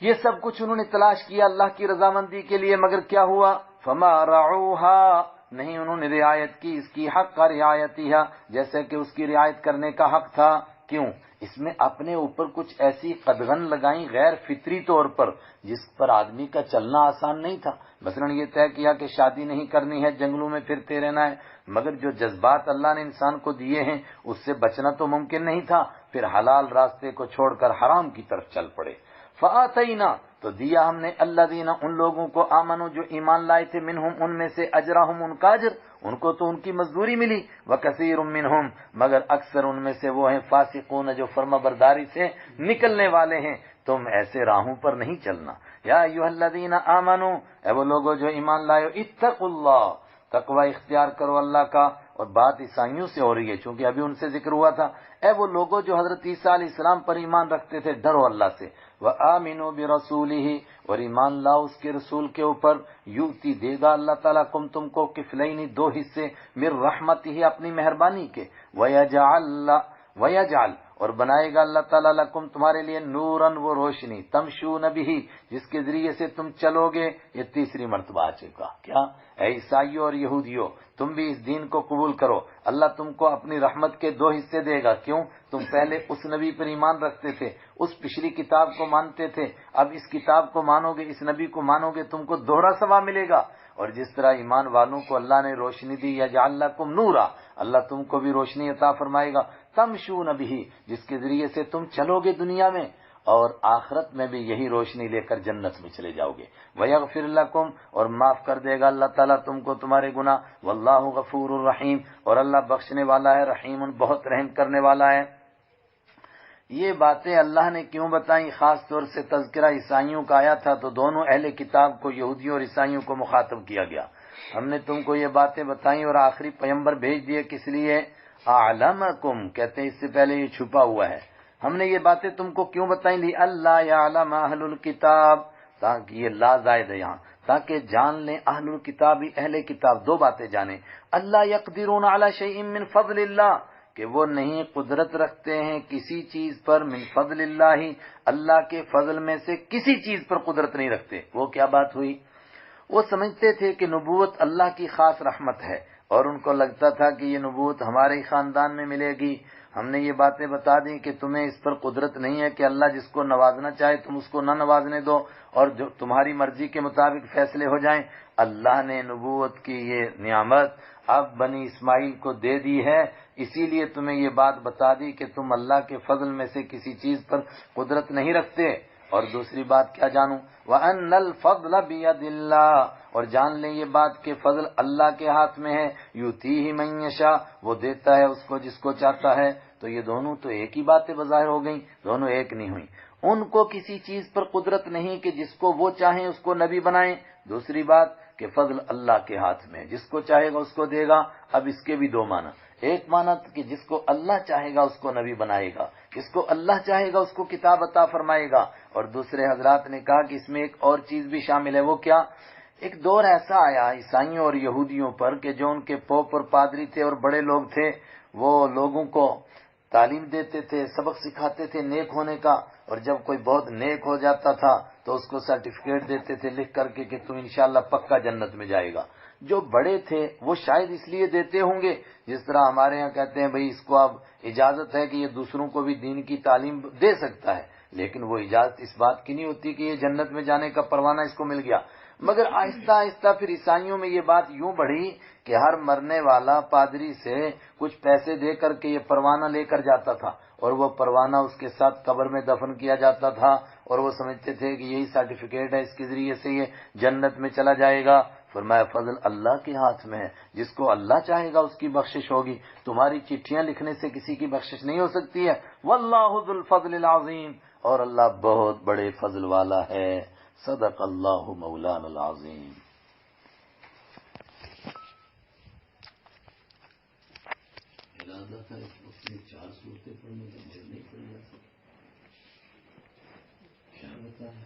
یہ سب کچھ انہوں نے تلاش کیا اللہ کی رضامندی کے لیے، مگر کیا ہوا؟ فما رعوها، نہیں انہوں نے رعایت کی اس کی، حق کا رعایتیہ، جیسے کہ اس کی رعایت کرنے کا حق تھا. کیوں؟ اس میں اپنے اوپر کچھ ایسی قدغن لگائیں غیر فطری طور پر جس پر آدمی کا چلنا آسان نہیں تھا. مثلا یہ طے کیا کہ شادی نہیں کرنی ہے، جنگلوں میں پھرتے رہنا ہے، مگر جو جذبات اللہ نے انسان کو دیے ہیں اس سے بچنا تو ممکن نہیں تھا. پھر حلال راستے کو چھوڑ کر حرام کی طرف چل پڑے. فآتینا، تو دیا ہم نے الذین، ان لوگوں کو، آمنو جو ایمان لائے تھے، منہم ان میں سے، اجرہم ان کا اجر، ان کو تو ان کی مزدوری ملی. وکثیر منہم، مگر اکثر ان میں سے وہ ہیں فاسقون، جو فرما برداری سے نکلنے والے ہیں. تم ایسے راہوں پر نہیں چلنا. یا ایھا الذین آمنو، اے وہ لوگوں جو ایمان لائے، اتقوا اللہ، تقوی اختیار کرو اللہ کا. اور بات عیسائیوں سے ہو رہی ہے چونکہ ابھی ان سے ذکر ہوا تھا. اے وہ لوگوں جو حضرت عیسیٰ علیہ السلام پر ایمان رکھتے تھے، ڈرو اللہ سے. وآمنوا برسولہ، اور ایمان لاؤ اس کے رسول کے اوپر. یؤتی، دے گا اللہ تعالیٰ تم کو کفلین، دو حصے، من رحمتہ، اپنی مہربانی کے. ویجعل، اور بنائے گا اللہ تعالیٰ لکم، تمہارے لیے، نوراً، وہ روشنی، تمشون بہ، جس کے ذریعے سے تم چلو گے. یہ تیسری مرتبہ آ چکا. کیا؟ اے عیسائیوں اور یہودیوں، تم بھی اس دین کو قبول کرو. اللہ تم کو اپنی رحمت کے دو حصے دے گا. کیوں؟ تم پہلے اس نبی پر ایمان رکھتے تھے، اس پچھلی کتاب کو مانتے تھے، اب اس کتاب کو مانو گے، اس نبی کو مانو گے، تم کو دوہرا ثواب ملے گا. اور جس طرح ایمان والوں کو اللہ نے روشنی دی، یجعل لکم نورا، اللہ تم کو بھی روشنی عطا فرمائے گا. تمشون بہ، جس کے ذریعے سے تم چلو گے دنیا میں. اور آخرت میں بھی یہی روشنی لے کر جنت میں چلے جاؤ گے۔ وَيَغْفِرْ لَكُمْ، اور معاف کر دے گا اللہ تعالیٰ تم کو تمہارے گناہ۔ وَاللَّهُ غَفُورٌ رَحِيمٌ، اور اللہ بخشنے والا ہے، رحیم بہت رحم کرنے والا ہے۔ یہ باتیں اللہ نے کیوں بتائیں؟ خاص طور سے تذکرہ عیسائیوں کا آیا تھا تو دونوں اہل کتاب کو، یہودیوں اور عیسائیوں کو مخاطب کیا گیا۔ ہم نے تم کو یہ باتیں بتائیں اور آخری پیغمبر بھیج دیے، کس لیے؟ اعلمکم، کہتے ہیں اس سے پہلے یہ چھپا ہوا ہے۔ ہم نے یہ باتیں تم کو کیوں بتائیں؟ لِأَلَّا يَعْلَمَ أَهْلُ الْكِتَابِ، تاکہ یہ لا زائد ہے یہاں، تاکہ جان لیں اہل الکتاب، اہل کتاب دو باتیں جانیں۔ اللہ يقدرون علی شیء من فضل اللہ، کہ وہ نہیں قدرت رکھتے ہیں کسی چیز پر، من فضل اللہ، اللہ کے فضل میں سے کسی چیز پر قدرت نہیں رکھتے۔ وہ کیا بات ہوئی؟ وہ سمجھتے تھے کہ نبوت اللہ کی خاص رحمت ہے، اور ان کو لگتا تھا کہ یہ نبوت ہمارے ہی خاندان میں ملے گی۔ ہم نے یہ باتیں بتا دی کہ تمہیں اس پر قدرت نہیں ہے کہ اللہ جس کو نوازنا چاہے تم اس کو نہ نوازنے دو، اور جو تمہاری مرضی کے مطابق فیصلے ہو جائیں۔ اللہ نے نبوت کی یہ نعمت اب بنی اسماعیل کو دے دی ہے، اسی لیے تمہیں یہ بات بتا دی کہ تم اللہ کے فضل میں سے کسی چیز پر قدرت نہیں رکھتے۔ اور دوسری بات کیا جانوں؟ وَأَنَّ الْفَضْلَ بِيَدِ اللَّهِ، اور جان لیں یہ بات کہ فضل اللہ کے ہاتھ میں ہے، یُؤْتِیہِ مَن یشاء، وہ دیتا ہے اس کو جس کو چاہتا ہے۔ تو یہ دونوں تو ایک ہی باتیں بظاہر ہو گئیں، دونوں ایک نہیں ہوئیں۔ ان کو کسی چیز پر قدرت نہیں کہ جس کو وہ چاہیں اس کو نبی بنائیں۔ دوسری بات کہ فضل اللہ کے ہاتھ میں، جس کو چاہے گا اس کو دے گا۔ اب اس کے بھی دو معنی، ایک معنی کہ جس کو اللہ چاہے گا اس کو نبی بنائے گا، جس کو اللہ چاہے گا اس کو کتاب عطا فرمائے گا۔ اور دوسرے حضرات نے کہا کہ اس میں ایک اور چیز بھی شامل ہے، وہ کیا؟ ایک دور ایسا آیا عیسائیوں اور یہودیوں پر کہ جو ان کے پوپ اور پادری تھے اور بڑے لوگ تھے، وہ لوگوں کو تعلیم دیتے تھے، سبق سکھاتے تھے نیک ہونے کا، اور جب کوئی بہت نیک ہو جاتا تھا تو اس کو سرٹیفکیٹ دیتے تھے لکھ کر کے کہ تم انشاءاللہ پکا جنت میں جائے گا۔ جو بڑے تھے وہ شاید اس لیے دیتے ہوں گے، جس طرح ہمارے ہاں کہتے ہیں بھئی اس کو اب اجازت ہے کہ یہ دوسروں کو بھی دین کی تعلیم دے سکتا ہے، لیکن وہ اجازت اس بات کی نہیں ہوتی کہ یہ جنت میں جانے کا پروانہ اس کو مل گیا۔ مگر آہستہ آہستہ پھر عیسائیوں میں یہ بات یوں بڑھی کہ ہر مرنے والا پادری سے کچھ پیسے دے کر کے یہ پروانہ لے کر جاتا تھا، اور وہ پروانہ اس کے ساتھ قبر میں دفن کیا جاتا تھا، اور وہ سمجھتے تھے کہ یہی سرٹیفکیٹ ہے، اس کے ذریعے سے یہ جنت میں چلا جائے گا۔ فرمایا فضل اللہ کے ہاتھ میں ہے، جس کو اللہ چاہے گا اس کی بخشش ہوگی۔ تمہاری چٹھیاں لکھنے سے کسی کی بخشش نہیں ہو سکتی ہے۔ واللہ ذو الفضل العظیم، اور اللہ بہت بڑے فضل والا ہے۔ صدق اللہ مولانا العظیم۔ ارادہ تھا اس وقت میں 4 صورتیں پڑھنے کا، نہیں پڑھ جا سکے، کیا بتا ہے؟